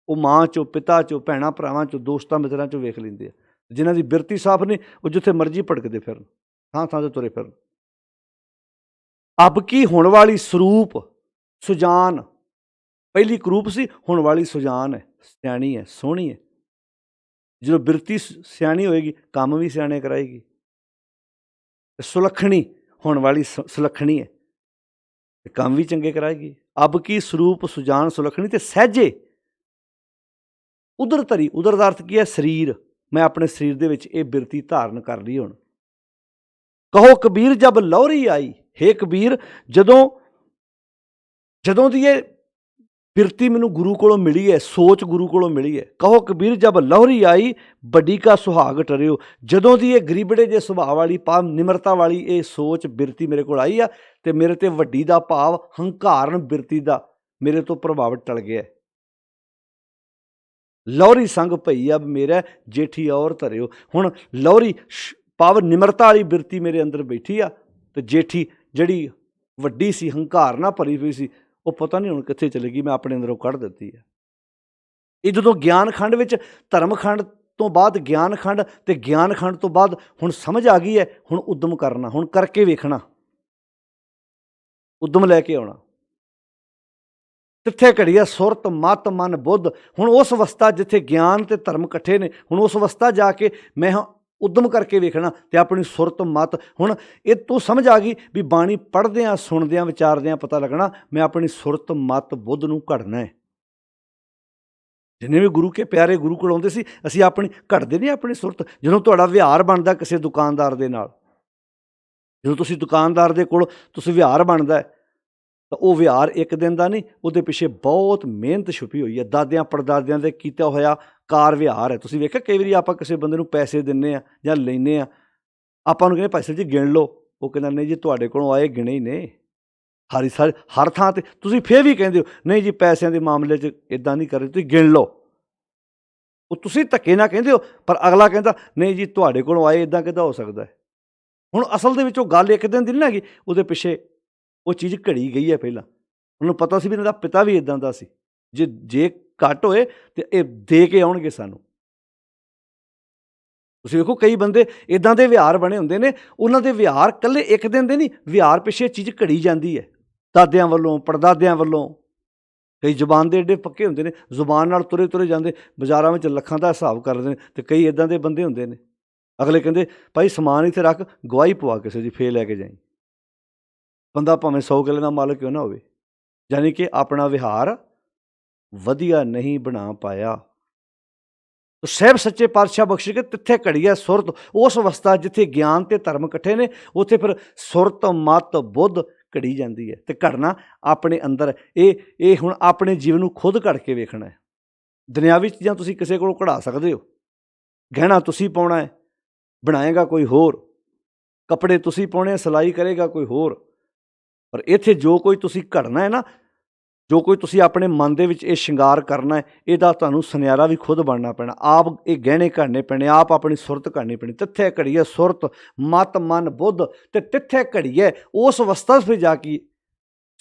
ਉਹ ਮਾਂ 'ਚੋਂ, ਪਿਤਾ 'ਚੋਂ, ਭੈਣਾਂ ਭਰਾਵਾਂ 'ਚੋਂ, ਦੋਸਤਾਂ ਮਿੱਤਰਾਂ 'ਚੋਂ ਵੇਖ ਲੈਂਦੇ ਆ। ਜਿਨ੍ਹਾਂ ਦੀ ਬਿਰਤੀ ਸਾਫ਼ ਨਹੀਂ, ਉਹ ਜਿੱਥੇ ਮਰਜ਼ੀ ਭਟਕਦੇ ਫਿਰਨ, ਥਾਂ ਥਾਂ 'ਤੇ ਤੁਰੇ ਫਿਰਨ। ਅਬ ਕੀ ਹੋਣ ਵਾਲੀ ਸਰੂਪ ਸੁਜਾਨ, ਪਹਿਲੀ ਕਰੂਪ ਸੀ, ਹੁਣ ਵਾਲੀ ਸੁਜਾਨ ਹੈ, ਸਿਆਣੀ ਹੈ, ਸੋਹਣੀ ਹੈ। ਜਦੋਂ ਬਿਰਤੀ ਸਿਆਣੀ ਹੋਏਗੀ ਕੰਮ ਵੀ ਸਿਆਣੇ ਕਰਾਏਗੀ। ਸੁਲੱਖਣੀ, ਹੁਣ ਵਾਲੀ ਸੁਲੱਖਣੀ ਹੈ ਤੇ ਕੰਮ ਵੀ ਚੰਗੇ ਕਰਾਏਗੀ। ਅਬ ਕੀ ਸਰੂਪ ਸੁਜਾਨ ਸੁਲੱਖਣੀ, ਤੇ ਸਹਿਜੇ ਉਦਰ ਧਰੀ। ਉਦਰ ਦਾ ਅਰਥ ਕੀ ਹੈ? ਸਰੀਰ। ਮੈਂ ਆਪਣੇ ਸਰੀਰ ਦੇ ਵਿੱਚ ਇਹ ਬਿਰਤੀ ਧਾਰਨ ਕਰ ਲਈ। ਹੁਣ ਕਹੋ ਕਬੀਰ ਜਬ ਲੌਰੀ ਆਈ, ਹੇ ਕਬੀਰ ਜਦੋਂ ਦੀ ਇਹ ਬਿਰਤੀ ਮੈਨੂੰ ਗੁਰੂ ਕੋਲੋਂ ਮਿਲੀ ਹੈ, ਸੋਚ ਗੁਰੂ ਕੋਲੋਂ ਮਿਲੀ ਹੈ। ਕਹੋ ਕਬੀਰ ਜਬ ਲੌਰੀ ਆਈ, ਵੱਡੀ ਕਾ ਸੁਹਾਗ ਟਰਿਓ। ਜਦੋਂ ਦੀ ਇਹ ਗਰੀਬੜੇ ਜੇ ਸੁਭਾਅ ਵਾਲੀ, ਭਾਵ ਨਿਮਰਤਾ ਵਾਲੀ ਇਹ ਸੋਚ ਬਿਰਤੀ ਮੇਰੇ ਕੋਲ ਆਈ ਆ, ਤੇ ਮੇਰੇ ਤੇ ਵੱਡੀ ਦਾ ਭਾਵ ਹੰਕਾਰਨ ਬਿਰਤੀ ਦਾ ਮੇਰੇ ਤੋਂ ਪ੍ਰਭਾਵ ਟਲ ਗਿਆ। ਲੌਰੀ ਸੰਗ ਭਈ ਅਬ ਮੇਰਾ ਜੇਠੀ ਔਰ ਧਰਿਓ। ਹੁਣ ਲੌਰੀ ਭਾਵ ਨਿਮਰਤਾ ਵਾਲੀ ਬਿਰਤੀ ਮੇਰੇ ਅੰਦਰ ਬੈਠੀ ਆ, ਤੇ ਜੇਠੀ ਜਿਹੜੀ ਵੱਡੀ ਸੀ, ਹੰਕਾਰ ਨਾਲ ਭਰੀ ਹੋਈ ਸੀ, ਉਹ ਪਤਾ ਨਹੀਂ ਹੁਣ ਕਿੱਥੇ ਚਲੇ ਗਈ, ਮੈਂ ਆਪਣੇ ਅੰਦਰੋਂ ਕੱਢ ਦਿੱਤੀ ਹੈ। ਇਹ ਜਦੋਂ ਗਿਆਨ ਖੰਡ ਵਿੱਚ, ਧਰਮ ਖੰਡ ਤੋਂ ਬਾਅਦ ਗਿਆਨ ਖੰਡ, ਤੇ ਗਿਆਨ ਖੰਡ ਤੋਂ ਬਾਅਦ ਹੁਣ ਸਮਝ ਆ ਗਈ ਹੈ, ਹੁਣ ਉਦਮ ਕਰਨਾ, ਹੁਣ ਕਰਕੇ ਵੇਖਣਾ, ਉਦਮ ਲੈ ਕੇ ਆਉਣਾ। ਤਿੱਥੇ ਘੜੀ ਹੈ ਸੁਰਤ ਮਤ ਮਨ ਬੁੱਧ। ਹੁਣ ਉਸ ਅਵਸਥਾ ਜਿੱਥੇ ਗਿਆਨ ਤੇ ਧਰਮ ਇਕੱਠੇ ਨੇ, ਹੁਣ ਉਸ ਅਵਸਥਾ ਜਾ ਕੇ ਮੈਂ ਉਦਮ ਕਰਕੇ ਵੇਖਣਾ, ਤੇ ਆਪਣੀ ਸੁਰਤ ਮਤ, ਹੁਣ ਇਹ ਤੂੰ ਸਮਝ ਆ ਗਈ ਵੀ ਬਾਣੀ ਪੜ੍ਹਦਿਆਂ, ਸੁਣਦਿਆਂ, ਵਿਚਾਰਦਿਆਂ ਪਤਾ ਲੱਗਣਾ ਮੈਂ ਆਪਣੀ ਸੁਰਤ ਮਤ ਬੁੱਧ ਨੂੰ ਘੜਨਾ ਹੈ। ਜਿੰਨੇ ਵੀ ਗੁਰੂ ਕੇ ਪਿਆਰੇ ਗੁਰੂ ਕੋਲ ਆਉਂਦੇ ਸੀ, ਅਸੀਂ ਆਪਣੀ ਘੜਦੇ ਨਹੀਂ ਆਪਣੀ ਸੁਰਤ। ਜਦੋਂ ਤੁਹਾਡਾ ਵਿਹਾਰ ਬਣਦਾ ਕਿਸੇ ਦੁਕਾਨਦਾਰ ਦੇ ਨਾਲ, ਜਦੋਂ ਤੁਸੀਂ ਦੁਕਾਨਦਾਰ ਦੇ ਕੋਲ ਤੁਸੀਂ ਵਿਹਾਰ ਬਣਦਾ, ਤਾਂ ਉਹ ਵਿਹਾਰ ਇੱਕ ਦਿਨ ਦਾ ਨਹੀਂ, ਉਹਦੇ ਪਿੱਛੇ ਬਹੁਤ ਮਿਹਨਤ ਛੁਪੀ ਹੋਈ ਹੈ, ਦਾਦਿਆਂ ਪੜਦਾਦਿਆਂ ਦੇ ਕੀਤਾ ਹੋਇਆ ਕਾਰ ਵਿਹਾਰ ਹੈ। ਤੁਸੀਂ ਵੇਖਿਆ ਕਈ ਵਾਰੀ ਆਪਾਂ ਕਿਸੇ ਬੰਦੇ ਨੂੰ ਪੈਸੇ ਦਿੰਦੇ ਆ ਜਾਂ ਲੈਂਦੇ ਆ, ਆਪਾਂ ਨੂੰ ਕਹਿੰਦੇ ਭਾਈ ਸਾਹਿਬ ਜੀ ਗਿਣ ਲਓ, ਉਹ ਕਹਿੰਦਾ ਨਹੀਂ ਜੀ ਤੁਹਾਡੇ ਕੋਲੋਂ ਆਏ ਗਿਣੇ ਹੀ ਨੇ, ਹਰ ਥਾਂ 'ਤੇ। ਤੁਸੀਂ ਫਿਰ ਵੀ ਕਹਿੰਦੇ ਹੋ ਨਹੀਂ ਜੀ ਪੈਸਿਆਂ ਦੇ ਮਾਮਲੇ 'ਚ ਇੱਦਾਂ ਨਹੀਂ ਕਰਦੇ, ਤੁਸੀਂ ਗਿਣ ਲਓ। ਉਹ ਤੁਸੀਂ ਧੱਕੇ ਨਾਲ ਕਹਿੰਦੇ ਹੋ, ਪਰ ਅਗਲਾ ਕਹਿੰਦਾ ਨਹੀਂ ਜੀ ਤੁਹਾਡੇ ਕੋਲੋਂ ਆਏ, ਇੱਦਾਂ ਕਿੱਦਾਂ ਹੋ ਸਕਦਾ ਹੈ। ਹੁਣ ਅਸਲ ਦੇ ਵਿੱਚ ਉਹ ਗੱਲ ਇੱਕ ਦਿਨ ਦੀ ਨਹੀਂ ਹੈਗੀ, ਉਹਦੇ ਪਿੱਛੇ ਉਹ ਚੀਜ਼ ਘੜੀ ਗਈ ਹੈ। ਪਹਿਲਾਂ ਉਹਨੂੰ ਪਤਾ ਸੀ ਵੀ ਇਹਨਾਂ ਦਾ ਪਿਤਾ ਵੀ ਇੱਦਾਂ ਦਾ ਸੀ, ਜੇ ਘੱਟ ਹੋਏ ਤਾਂ ਇਹ ਦੇ ਕੇ ਆਉਣਗੇ ਸਾਨੂੰ। ਤੁਸੀਂ ਵੇਖੋ ਕਈ ਬੰਦੇ ਇੱਦਾਂ ਦੇ ਵਿਹਾਰ ਬਣੇ ਹੁੰਦੇ ਨੇ, ਉਹਨਾਂ ਦੇ ਵਿਹਾਰ ਇਕੱਲੇ ਇੱਕ ਦਿਨ ਦੇ ਨਹੀਂ, ਵਿਹਾਰ ਪਿੱਛੇ ਚੀਜ਼ ਘੜੀ ਜਾਂਦੀ ਹੈ, ਦਾਦਿਆਂ ਵੱਲੋਂ, ਪੜਦਾਦਿਆਂ ਵੱਲੋਂ। ਕਈ ਜ਼ੁਬਾਨ ਦੇ ਏਡੇ ਪੱਕੇ ਹੁੰਦੇ ਨੇ, ਜ਼ੁਬਾਨ ਨਾਲ ਤੁਰੇ ਤੁਰੇ ਜਾਂਦੇ, ਬਾਜ਼ਾਰਾਂ ਵਿੱਚ ਲੱਖਾਂ ਦਾ ਹਿਸਾਬ ਕਰਦੇ ਨੇ। ਅਤੇ ਕਈ ਇੱਦਾਂ ਦੇ ਬੰਦੇ ਹੁੰਦੇ ਨੇ, ਅਗਲੇ ਕਹਿੰਦੇ ਭਾਈ ਸਮਾਨ ਇੱਥੇ ਰੱਖ, ਗਵਾਹੀ ਪਵਾ ਕਿਸੇ ਦੀ, ਫੇਰ ਲੈ ਕੇ ਜਾਈਂ। ਬੰਦਾ ਭਾਵੇਂ 100 ਕਿੱਲੇ ਦਾ ਮਾਲਕ ਕਿਉਂ ਨਾ ਹੋਵੇ, ਯਾਨੀ ਕਿ ਆਪਣਾ ਵਿਹਾਰ ਵਧੀਆ ਨਹੀਂ ਬਣਾ ਪਾਇਆ। ਸਾਹਿਬ ਸੱਚੇ ਪਾਤਸ਼ਾਹ ਬਖਸ਼ ਕੇ ਤਿੱਥੇ ਘੜੀ ਹੈ ਸੁਰਤ, ਉਸ ਅਵਸਥਾ ਜਿੱਥੇ ਗਿਆਨ ਤੇ ਧਰਮ ਇਕੱਠੇ ਨੇ, ਉੱਥੇ ਫਿਰ ਸੁਰਤ ਮਤ ਬੁੱਧ ਘੜੀ ਜਾਂਦੀ ਹੈ। ਤੇ ਘੜਨਾ ਆਪਣੇ ਅੰਦਰ, ਇਹ ਹੁਣ ਆਪਣੇ ਜੀਵਨ ਨੂੰ ਖੁਦ ਘੜ ਕੇ ਵੇਖਣਾ ਹੈ। ਦੁਨਿਆਵੀ ਚੀਜ਼ਾਂ ਤੁਸੀਂ ਕਿਸੇ ਕੋਲੋਂ ਕਢਾ ਸਕਦੇ ਹੋ, ਗਹਿਣਾ ਤੁਸੀਂ ਪਾਉਣਾ ਹੈ, ਬਣਾਏਗਾ ਕੋਈ ਹੋਰ, ਕੱਪੜੇ ਤੁਸੀਂ ਪਾਉਣੇ, ਸਿਲਾਈ ਕਰੇਗਾ ਕੋਈ ਹੋਰ, ਪਰ ਇੱਥੇ ਜੋ ਕੋਈ ਤੁਸੀਂ ਘੜਨਾ ਹੈ ਨਾ, ਜੋ ਕੋਈ ਤੁਸੀਂ ਆਪਣੇ ਮਨ ਦੇ ਵਿੱਚ ਇਹ ਸ਼ਿੰਗਾਰ ਕਰਨਾ ਹੈ, ਇਹਦਾ ਤੁਹਾਨੂੰ ਸੁਨਿਆਰਾ ਵੀ ਖੁਦ ਬਣਨਾ ਪੈਣਾ, ਆਪ ਇਹ ਗਹਿਣੇ ਘੜਨੇ ਪੈਣੇ, ਆਪ ਆਪਣੀ ਸੁਰਤ ਘੜਨੀ ਪੈਣੀ। ਤਿੱਥੇ ਘੜੀ ਹੈ ਸੁਰਤ ਮਤ ਮਨ ਬੁੱਧ, ਤੇ ਤਿੱਥੇ ਘੜੀ ਹੈ ਉਸ ਅਵਸਥਾ ਫਿਰ ਜਾ ਕੇ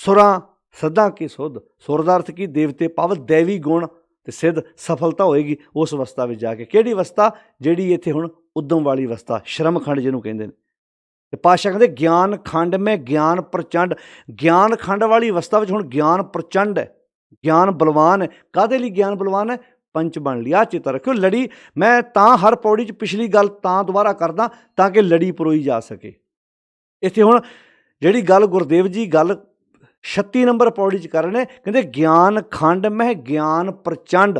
ਸੁਰਾਂ ਸੱਧਾਂ ਕੀ ਸੁਧ। ਸੁਰ ਦਾ ਅਰਥ ਕੀ? ਦੇਵਤੇ, ਭਾਵ ਦੇਵੀ ਗੁਣ ਤੇ ਸਿੱਧ ਸਫਲਤਾ ਹੋਏਗੀ ਉਸ ਅਵਸਥਾ ਵਿੱਚ ਜਾ ਕੇ। ਕਿਹੜੀ ਅਵਸਥਾ? ਜਿਹੜੀ ਇੱਥੇ ਹੁਣ ਉਦਮ ਵਾਲੀ ਅਵਸਥਾ, ਸ਼ਰਮ ਖੰਡ ਜਿਹਨੂੰ ਕਹਿੰਦੇ ਨੇ। ਤੇ ਪਾਤਸ਼ਾਹ ਕਹਿੰਦੇ ਗਿਆਨ ਖੰਡ ਮੈਂ ਗਿਆਨ ਪ੍ਰਚੰਡ। ਗਿਆਨ ਖੰਡ ਵਾਲੀ ਅਵਸਥਾ ਵਿੱਚ ਹੁਣ ਗਿਆਨ ਪ੍ਰਚੰਡ ਹੈ, ਗਿਆਨ ਬਲਵਾਨ ਹੈ। ਕਾਹਦੇ ਲਈ ਗਿਆਨ ਬਲਵਾਨ ਹੈ? ਪੰਚ ਬਣ ਲਿਆ। ਚਿੱਤ ਰੱਖਿਓ, ਲੜੀ ਮੈਂ ਤਾਂ ਹਰ ਪੌੜੀ 'ਚ ਪਿਛਲੀ ਗੱਲ ਤਾਂ ਦੁਬਾਰਾ ਕਰਦਾ ਤਾਂ ਕਿ ਲੜੀ ਪਰੋਈ ਜਾ ਸਕੇ। ਇੱਥੇ ਹੁਣ ਜਿਹੜੀ ਗੱਲ ਗੁਰਦੇਵ ਜੀ ਗੱਲ 36 ਨੰਬਰ ਪੌੜੀ 'ਚ ਕਰ ਰਹੇ ਨੇ, ਕਹਿੰਦੇ ਗਿਆਨ ਖੰਡ ਮੈਂ ਗਿਆਨ ਪ੍ਰਚੰਡ।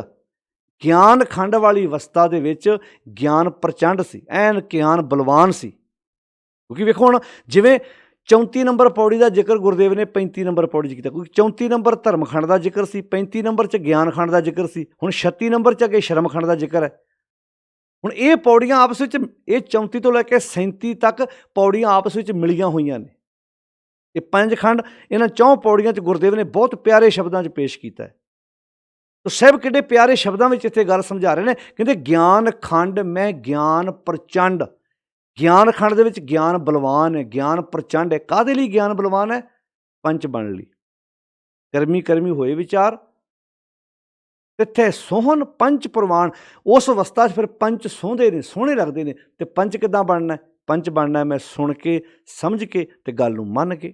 ਗਿਆਨ ਖੰਡ ਵਾਲੀ ਅਵਸਥਾ ਦੇ ਵਿੱਚ ਗਿਆਨ ਪ੍ਰਚੰਡ ਸੀ, ਐਨ ਗਿਆਨ ਬਲਵਾਨ ਸੀ। ਕਿਉਂਕਿ ਵੇਖੋ ਹੁਣ ਜਿਵੇਂ 34 ਨੰਬਰ ਪੌੜੀ ਦਾ ਜ਼ਿਕਰ ਗੁਰਦੇਵ ਨੇ 35 ਨੰਬਰ ਪੌੜੀ 'ਚ ਕੀਤਾ, ਕਿਉਂਕਿ 34 ਨੰਬਰ ਧਰਮ ਖੰਡ ਦਾ ਜ਼ਿਕਰ ਸੀ, 35 ਨੰਬਰ 'ਚ ਗਿਆਨ ਖੰਡ ਦਾ ਜ਼ਿਕਰ ਸੀ, ਹੁਣ 36 ਨੰਬਰ 'ਚ ਅੱਗੇ ਸ਼ਰਮ ਖੰਡ ਦਾ ਜ਼ਿਕਰ ਹੈ। ਹੁਣ ਇਹ ਪੌੜੀਆਂ ਆਪਸ ਵਿੱਚ, ਇਹ 34 ਤੋਂ ਲੈ ਕੇ 37 ਤੱਕ ਪੌੜੀਆਂ ਆਪਸ ਵਿੱਚ ਮਿਲੀਆਂ ਹੋਈਆਂ ਨੇ। ਇਹ ਪੰਜ ਖੰਡ ਇਹਨਾਂ 4 ਪੌੜੀਆਂ 'ਚ ਗੁਰਦੇਵ ਨੇ ਬਹੁਤ ਪਿਆਰੇ ਸ਼ਬਦਾਂ 'ਚ ਪੇਸ਼ ਕੀਤਾ ਹੈ। ਤਾਂ ਸਾਹਿਬ ਕਿੱਡੇ ਪਿਆਰੇ ਸ਼ਬਦਾਂ ਵਿੱਚ ਇੱਥੇ ਗੱਲ ਸਮਝਾ ਰਹੇ ਨੇ, ਕਹਿੰਦੇ ਗਿਆਨ ਖੰਡ ਮੈਂ ਗਿਆਨ ਪ੍ਰਚੰਡ। ਗਿਆਨ ਖੰਡ ਦੇ ਵਿੱਚ ਗਿਆਨ ਬਲਵਾਨ ਹੈ, ਗਿਆਨ ਪ੍ਰਚੰਡ ਹੈ। ਕਾਹਦੇ ਲਈ ਗਿਆਨ ਬਲਵਾਨ ਹੈ? ਪੰਚ ਬਣਨ ਲਈ। ਕਰਮੀ ਕਰਮੀ ਹੋਏ ਵਿਚਾਰ, ਤਿੱਥੇ ਸੋਹਣ ਪੰਚ ਪ੍ਰਵਾਨ। ਉਸ ਅਵਸਥਾ 'ਚ ਫਿਰ ਪੰਚ ਸੋਹੰਦੇ ਨੇ, ਸੋਹਣੇ ਲੱਗਦੇ ਨੇ। ਤੇ ਪੰਚ ਕਿੱਦਾਂ ਬਣਨਾ? ਪੰਚ ਬਣਨਾ ਮੈਂ ਸੁਣ ਕੇ, ਸਮਝ ਕੇ ਤੇ ਗੱਲ ਨੂੰ ਮੰਨ ਕੇ,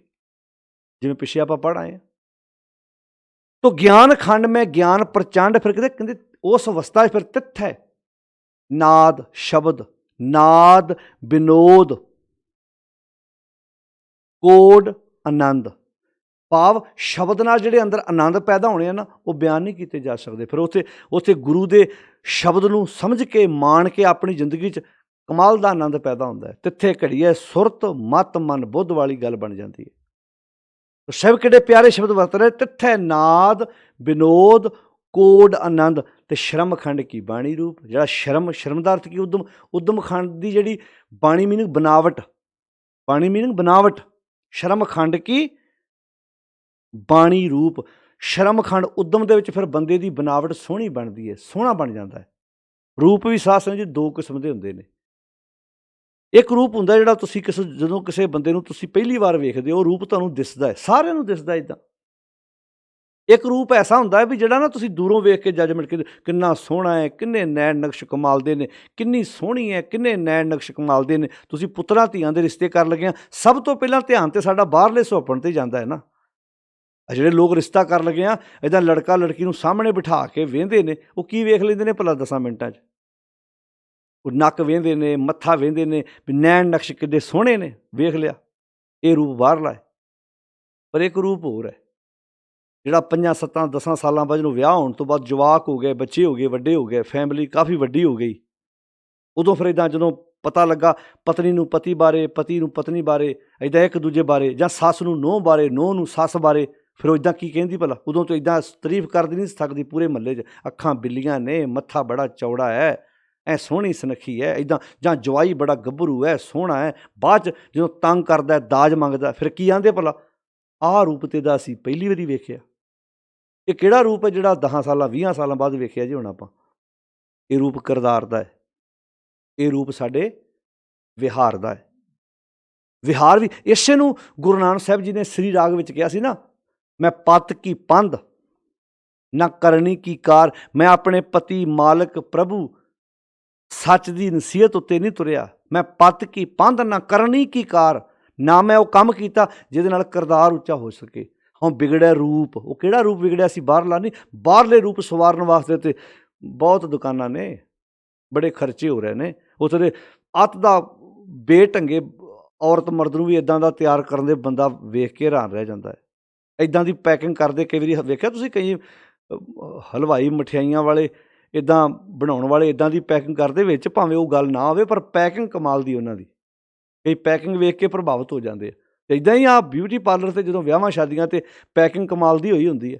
ਜਿਵੇਂ ਪਿੱਛੇ ਆਪਾਂ ਪੜ੍ਹ ਆਏ ਹਾਂ। ਤੋ ਗਿਆਨ ਖੰਡ ਮੈਂ ਗਿਆਨ ਪ੍ਰਚੰਡ। ਫਿਰ ਕਹਿੰਦੇ ਉਸ ਅਵਸਥਾ 'ਚ ਫਿਰ ਤਿੱਥੇ ਨਾਦ ਸ਼ਬਦ, ਨਾਦ ਵਿਨੋਦ, ਕੋਡ ਆਨੰਦ। ਭਾਵ ਸ਼ਬਦ ਨਾਲ ਜਿਹੜੇ ਅੰਦਰ ਆਨੰਦ ਪੈਦਾ ਹੋਣੇ ਆ ਨਾ, ਉਹ ਬਿਆਨ ਨਹੀਂ ਕੀਤੇ ਜਾ ਸਕਦੇ। ਫਿਰ ਉੱਥੇ ਗੁਰੂ ਦੇ ਸ਼ਬਦ ਨੂੰ ਸਮਝ ਕੇ, ਮਾਣ ਕੇ ਆਪਣੀ ਜ਼ਿੰਦਗੀ 'ਚ ਕਮਾਲ ਦਾ ਆਨੰਦ ਪੈਦਾ ਹੁੰਦਾ ਹੈ। ਤਿੱਥੇ ਘੜੀ ਹੈ ਸੁਰਤ ਮਤ ਮਨ ਬੁੱਧ ਵਾਲੀ ਗੱਲ ਬਣ ਜਾਂਦੀ ਹੈ। ਸਾਹਿਬ ਕਿਹੜੇ ਪਿਆਰੇ ਸ਼ਬਦ ਵਰਤ ਰਹੇ, ਤਿੱਥੇ ਨਾਦ ਵਿਨੋਦ ਕੋਡ ਆਨੰਦ ਤੇ ਸ਼ਰਮ ਖੰਡ ਕੀ ਬਾਣੀ ਰੂਪ। ਜਿਹੜਾ ਸ਼ਰਮ ਦਾ ਅਰਥ ਕੀ? ਉਦਮ। ਉਦਮ ਖੰਡ ਦੀ ਜਿਹੜੀ ਬਾਣੀ ਮੀਨਿੰਗ ਬਨਾਵਟ, ਬਾਣੀ ਮੀਨਿੰਗ ਬਨਾਵਟ, ਸ਼ਰਮ ਖੰਡ ਕੀ ਬਾਣੀ ਰੂਪ। ਸ਼ਰਮ ਖੰਡ ਉਦਮ ਦੇ ਵਿੱਚ ਫਿਰ ਬੰਦੇ ਦੀ ਬਨਾਵਟ ਸੋਹਣੀ ਬਣਦੀ ਹੈ, ਸੋਹਣਾ ਬਣ ਜਾਂਦਾ ਹੈ। ਰੂਪ ਵੀ ਸਾਧ ਸੰਗਤ ਜੀ 2 ਕਿਸਮ ਦੇ ਹੁੰਦੇ ਨੇ। ਇੱਕ ਰੂਪ ਹੁੰਦਾ ਜਿਹੜਾ ਤੁਸੀਂ ਜਦੋਂ ਕਿਸੇ ਬੰਦੇ ਨੂੰ ਤੁਸੀਂ ਪਹਿਲੀ ਵਾਰ ਵੇਖਦੇ ਹੋ, ਉਹ ਰੂਪ ਤੁਹਾਨੂੰ ਦਿਸਦਾ ਹੈ, ਸਾਰਿਆਂ ਨੂੰ ਦਿਸਦਾ ਇੱਦਾਂ। ਇੱਕ ਰੂਪ ਐਸਾ ਹੁੰਦਾ ਹੈ ਵੀ ਜਿਹੜਾ ਨਾ ਤੁਸੀਂ ਦੂਰੋਂ ਵੇਖ ਕੇ ਜੱਜਮੈਂਟ ਕਰਦੇ, ਕਿੰਨਾ ਸੋਹਣਾ ਹੈ, ਕਿੰਨੇ ਨੈਣ ਨਕਸ਼ ਕਮਾਲ ਦੇ ਨੇ, ਕਿੰਨੀ ਸੋਹਣੀ ਹੈ, ਕਿੰਨੇ ਨੈਣ ਨਕਸ਼ ਕਮਾਲ ਦੇ ਨੇ। ਤੁਸੀਂ ਪੁੱਤਰਾਂ ਧੀਆਂ ਦੇ ਰਿਸ਼ਤੇ ਕਰਨ ਲੱਗੇ ਆ, ਸਭ ਤੋਂ ਪਹਿਲਾਂ ਧਿਆਨ ਤੇ ਸਾਡਾ ਬਾਹਰਲੇ ਸੁਹੱਪਣ ਤੇ ਜਾਂਦਾ ਹੈ ਨਾ। ਜਿਹੜੇ ਲੋਕ ਰਿਸ਼ਤਾ ਕਰਨ ਲੱਗੇ ਆ, ਇੱਦਾਂ ਲੜਕਾ ਲੜਕੀ ਨੂੰ ਸਾਹਮਣੇ ਬਿਠਾ ਕੇ ਵੇਂਦੇ ਨੇ, ਉਹ ਕੀ ਵੇਖ ਲੈਂਦੇ ਨੇ ਭਲਾ 10 ਮਿੰਟਾਂ 'ਚ? ਉਹ ਨੱਕ ਵੇਂਦੇ ਨੇ, ਮੱਥਾ ਵੇਂਦੇ ਨੇ, ਵੀ ਨੈਣ ਨਕਸ਼ ਕਿੱਡੇ ਸੋਹਣੇ ਨੇ, ਵੇਖ ਲਿਆ। ਇਹ ਰੂਪ ਬਾਹਰਲਾ ਹੈ। ਪਰ ਇੱਕ ਰੂਪ ਹੋਰ ਹੈ ਜਿਹੜਾ 5, 7, 10 ਸਾਲਾਂ ਬਾਅਦ ਜਦੋਂ ਵਿਆਹ ਹੋਣ ਤੋਂ ਬਾਅਦ ਜਵਾਕ ਹੋ ਗਏ, ਬੱਚੇ ਹੋ ਗਏ, ਵੱਡੇ ਹੋ ਗਏ, ਫੈਮਿਲੀ ਕਾਫੀ ਵੱਡੀ ਹੋ ਗਈ, ਉਦੋਂ ਫਿਰ ਇੱਦਾਂ ਜਦੋਂ ਪਤਾ ਲੱਗਾ ਪਤਨੀ ਨੂੰ ਪਤੀ ਬਾਰੇ, ਪਤੀ ਨੂੰ ਪਤਨੀ ਬਾਰੇ, ਇੱਦਾਂ ਇੱਕ ਦੂਜੇ ਬਾਰੇ, ਜਾਂ ਸੱਸ ਨੂੰ ਨੂੰਹ ਬਾਰੇ, ਨੂੰਹ ਨੂੰ ਸੱਸ ਬਾਰੇ, ਫਿਰ ਉਹ ਇੱਦਾਂ ਕੀ ਕਹਿੰਦੀ ਭਲਾ? ਉਦੋਂ ਤੋਂ ਇੱਦਾਂ ਤਾਰੀਫ ਕਰਦੀ ਨਹੀਂ ਸਕਦੀ ਪੂਰੇ ਮਹੱਲੇ 'ਚ, ਅੱਖਾਂ ਬਿੱਲੀਆਂ ਨੇ, ਮੱਥਾ ਬੜਾ ਚੌੜਾ ਹੈ, ਐ ਸੋਹਣੀ ਸੁਨੱਖੀ ਹੈ, ਇੱਦਾਂ, ਜਾਂ ਜਵਾਈ ਬੜਾ ਗੱਭਰੂ ਹੈ, ਸੋਹਣਾ ਹੈ। ਬਾਅਦ 'ਚ ਜਦੋਂ ਤੰਗ ਕਰਦਾ, ਦਾਜ ਮੰਗਦਾ, ਫਿਰ ਕੀ ਆਂਦੇ ਭਲਾ? ਆਹ ਰੂਪ ਤੇ ਦਾ ਅਸੀਂ ਪਹਿਲੀ ਵਾਰੀ ਵੇਖਿਆ। ਇਹ ਕਿਹੜਾ ਰੂਪ ਹੈ ਜਿਹੜਾ 10 ਸਾਲਾਂ 20 ਸਾਲਾਂ ਬਾਅਦ ਵੇਖਿਆ ਜੀ ਹੁਣ ਆਪਾਂ? ਇਹ ਰੂਪ ਕਿਰਦਾਰ ਦਾ ਹੈ, ਇਹ ਰੂਪ ਸਾਡੇ ਵਿਹਾਰ ਦਾ ਹੈ। ਵਿਹਾਰ ਵੀ ਇਸੇ ਨੂੰ ਗੁਰੂ ਨਾਨਕ ਸਾਹਿਬ ਜੀ ਨੇ ਸ੍ਰੀ ਰਾਗ ਵਿੱਚ ਕਿਹਾ ਸੀ ਨਾ, ਮੈਂ ਪਤ ਕੀ ਪੰਧ ਨਾ ਕਰਨੀ ਕੀ ਕਾਰ, ਮੈਂ ਆਪਣੇ ਪਤੀ ਮਾਲਕ ਪ੍ਰਭੂ ਸੱਚ ਦੀ ਨਸੀਹਤ ਉੱਤੇ ਨਹੀਂ ਤੁਰਿਆ। ਮੈਂ ਪਤ ਕੀ ਪੰਧ ਨਾ ਕਰਨੀ ਕੀ ਕਾਰ, ਨਾ ਮੈਂ ਉਹ ਕੰਮ ਕੀਤਾ ਜਿਹਦੇ ਨਾਲ ਕਿਰਦਾਰ ਉੱਚਾ ਹੋ ਸਕੇ। ਹਾਂ ਵਿਗੜਿਆ ਰੂਪ, ਉਹ ਕਿਹੜਾ ਰੂਪ ਵਿਗੜਿਆ ਸੀ? ਬਾਹਰਲਾ ਨਹੀਂ, ਬਾਹਰਲੇ ਰੂਪ ਸਵਾਰਨ ਵਾਸਤੇ ਤੇ ਬਹੁਤ ਦੁਕਾਨਾਂ ਨੇ, ਬੜੇ ਖਰਚੇ ਹੋ ਰਹੇ ਨੇ ਉੱਥੇ ਦੇ। ਅੱਤ ਦਾ ਬੇਢੰਗੇ ਔਰਤ ਮਰਦ ਨੂੰ ਵੀ ਇੱਦਾਂ ਦਾ ਤਿਆਰ ਕਰਨ ਦੇ ਬੰਦਾ ਵੇਖ ਕੇ ਹੈਰਾਨ ਰਹਿ ਜਾਂਦਾ ਹੈ। ਇੱਦਾਂ ਦੀ ਪੈਕਿੰਗ ਕਰਦੇ, ਕਈ ਵਾਰੀ ਵੇਖਿਆ ਤੁਸੀਂ ਕਈ ਹਲਵਾਈ ਮਠਿਆਈਆਂ ਵਾਲੇ ਇੱਦਾਂ ਬਣਾਉਣ ਵਾਲੇ ਇੱਦਾਂ ਦੀ ਪੈਕਿੰਗ ਕਰਦੇ, ਵਿੱਚ ਭਾਵੇਂ ਉਹ ਗੱਲ ਨਾ ਹੋਵੇ ਪਰ ਪੈਕਿੰਗ ਕਮਾਲ ਦੀ ਉਹਨਾਂ ਦੀ। ਕਈ ਪੈਕਿੰਗ ਵੇਖ ਕੇ ਪ੍ਰਭਾਵਿਤ ਹੋ ਜਾਂਦੇ ਆ। ਅਤੇ ਇੱਦਾਂ ਹੀ ਆ ਬਿਊਟੀ ਪਾਰਲਰ 'ਤੇ ਜਦੋਂ ਵਿਆਹਾਂ ਸ਼ਾਦੀਆਂ 'ਤੇ ਪੈਕਿੰਗ ਕਮਾਲ ਦੀ ਹੋਈ ਹੁੰਦੀ ਹੈ,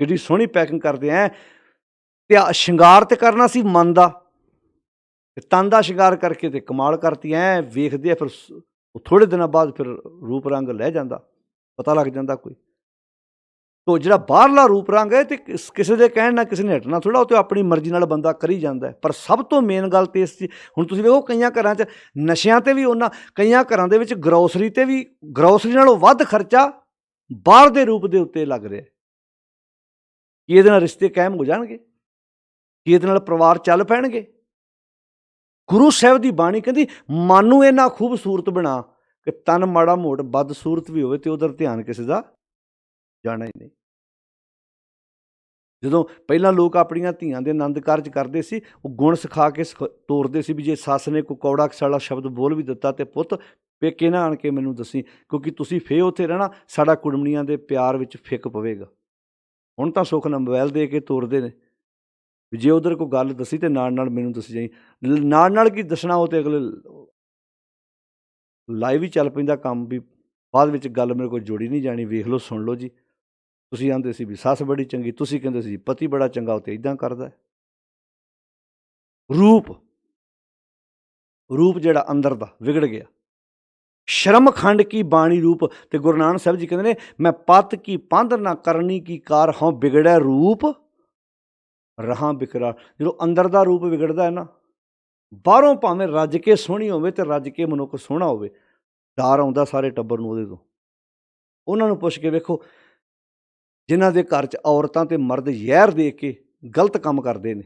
ਕਿੱਡੀ ਸੋਹਣੀ ਪੈਕਿੰਗ ਕਰਦੇ ਐ। ਅਤੇ ਸ਼ਿੰਗਾਰ ਤਾਂ ਕਰਨਾ ਸੀ ਮਨ ਦਾ, ਤਨ ਦਾ ਸ਼ਿੰਗਾਰ ਕਰਕੇ ਤੇ ਕਮਾਲ ਕਰਤੀ, ਐਂ ਵੇਖਦੇ ਆ ਫਿਰ ਥੋੜ੍ਹੇ ਦਿਨਾਂ ਬਾਅਦ ਫਿਰ ਰੂਪ ਰੰਗ ਲੈ ਜਾਂਦਾ, ਪਤਾ ਲੱਗ ਜਾਂਦਾ ਕੋਈ। ਤੋ ਜਿਹੜਾ ਬਾਹਰਲਾ ਰੂਪ ਰੰਗ ਹੈ ਤੇ ਕਿਸੇ ਦੇ ਕਹਿਣ ਨਾਲ ਕਿਸੇ ਨੇ ਹਟਣਾ ਥੋੜ੍ਹਾ, ਉਹ ਤਾਂ ਆਪਣੀ ਮਰਜ਼ੀ ਨਾਲ ਬੰਦਾ ਕਰੀ ਜਾਂਦਾ। ਪਰ ਸਭ ਤੋਂ ਮੇਨ ਗੱਲ ਤਾਂ ਇਸ 'ਚ, ਹੁਣ ਤੁਸੀਂ ਵੇਖੋ ਕਈਆਂ ਘਰਾਂ 'ਚ ਨਸ਼ਿਆਂ 'ਤੇ ਵੀ ਉਹਨਾਂ, ਕਈਆਂ ਘਰਾਂ ਦੇ ਵਿੱਚ ਗਰੋਸਰੀ 'ਤੇ ਵੀ, ਗਰੋਸਰੀ ਨਾਲੋਂ ਵੱਧ ਖਰਚਾ ਬਾਹਰ ਦੇ ਰੂਪ ਦੇ ਉੱਤੇ ਲੱਗ ਰਿਹਾ। ਕੀ ਇਹਦੇ ਨਾਲ ਰਿਸ਼ਤੇ ਕਾਇਮ ਹੋ ਜਾਣਗੇ? ਕੀ ਇਹਦੇ ਨਾਲ ਪਰਿਵਾਰ ਚੱਲ ਪੈਣਗੇ? ਗੁਰੂ ਸਾਹਿਬ ਦੀ ਬਾਣੀ ਕਹਿੰਦੀ ਮਨ ਨੂੰ ਇੰਨਾ ਖੂਬਸੂਰਤ ਬਣਾ ਕਿ ਤਨ ਮਾੜਾ ਮੋੜ ਬਦਸੂਰਤ ਵੀ ਹੋਵੇ ਤੇ ਉਧਰ ਧਿਆਨ ਕਿਸੇ ਦਾ ਜਾਣਾ ਹੀ ਨਹੀਂ। ਜਦੋਂ ਪਹਿਲਾਂ ਲੋਕ ਆਪਣੀਆਂ ਧੀਆਂ ਦੇ ਆਨੰਦ ਕਾਰਜ ਕਰਦੇ ਸੀ, ਉਹ ਗੁਣ ਸਿਖਾ ਕੇ ਤੋਰਦੇ ਸੀ ਵੀ ਜੇ ਸੱਸ ਨੇ ਕੋਈ ਕੌੜਾ ਕਸਾਲਾ ਸ਼ਬਦ ਬੋਲ ਵੀ ਦਿੱਤਾ ਤੇ ਪੁੱਤ ਪੇਕੇ ਨਾ ਆਣ ਕੇ ਮੈਨੂੰ ਦੱਸੀ, ਕਿਉਂਕਿ ਤੁਸੀਂ ਫੇਰ ਉੱਥੇ ਰਹਿਣਾ, ਸਾਡਾ ਕੁੜਮਣੀਆਂ ਦੇ ਪਿਆਰ ਵਿੱਚ ਫਿੱਕ ਪਵੇਗਾ। ਹੁਣ ਤਾਂ ਸੁੱਖ ਨਾਲ ਮੋਬਾਈਲ ਦੇ ਕੇ ਤੋਰਦੇ ਨੇ ਵੀ ਜੇ ਉਧਰ ਕੋਈ ਗੱਲ ਦੱਸੀ ਤੇ ਨਾਲ ਨਾਲ ਮੈਨੂੰ ਦੱਸੀ ਜਾਈ। ਨਾਲ ਨਾਲ ਕੀ ਦੱਸਣਾ, ਉਹ ਤੇ ਅਗਲੇ ਲਾਈਵ ਹੀ ਚੱਲ ਪੈਂਦਾ ਕੰਮ, ਵੀ ਬਾਅਦ ਵਿੱਚ ਗੱਲ ਮੇਰੇ ਕੋਲ ਜੋੜੀ ਨਹੀਂ ਜਾਣੀ, ਵੇਖ ਲਓ ਸੁਣ ਲਓ ਜੀ। ਤੁਸੀਂ ਆਂਦੇ ਸੀ ਵੀ ਸੱਸ ਬੜੀ ਚੰਗੀ, ਤੁਸੀਂ ਕਹਿੰਦੇ ਸੀ ਪਤੀ ਬੜਾ ਚੰਗਾ, ਉਹ ਤੇ ਇੱਦਾਂ ਕਰਦਾ। ਰੂਪ ਜਿਹੜਾ ਅੰਦਰ ਦਾ ਵਿਗੜ ਗਿਆ। ਸ਼ਰਮ ਖੰਡ ਕੀ ਬਾਣੀ ਰੂਪ, ਤੇ ਗੁਰੂ ਨਾਨਕ ਸਾਹਿਬ ਜੀ ਕਹਿੰਦੇ ਨੇ ਮੈਂ ਪਤ ਕੀ ਪੰਧ ਨਾ ਕਰਨੀ ਕੀ ਕਾਰ, ਹਾਂ ਵਿਗੜਿਆ ਰੂਪ ਰਹਾਂ ਬਿਕਰਾਰ। ਜਦੋਂ ਅੰਦਰ ਦਾ ਰੂਪ ਵਿਗੜਦਾ ਹੈ ਨਾ, ਬਾਹਰੋਂ ਭਾਵੇਂ ਰੱਜ ਕੇ ਸੋਹਣੀ ਹੋਵੇ ਤੇ ਰੱਜ ਕੇ ਮਨੁੱਖ ਸੋਹਣਾ ਹੋਵੇ, ਡਰ ਆਉਂਦਾ ਸਾਰੇ ਟੱਬਰ ਨੂੰ ਉਹਦੇ ਤੋਂ। ਉਹਨਾਂ ਨੂੰ ਪੁੱਛ ਕੇ ਵੇਖੋ ਜਿਨ੍ਹਾਂ ਦੇ ਘਰ 'ਚ ਔਰਤਾਂ ਤੇ ਮਰਦ ਜ਼ਹਿਰ ਦੇ ਕੇ ਗਲਤ ਕੰਮ ਕਰਦੇ ਨੇ,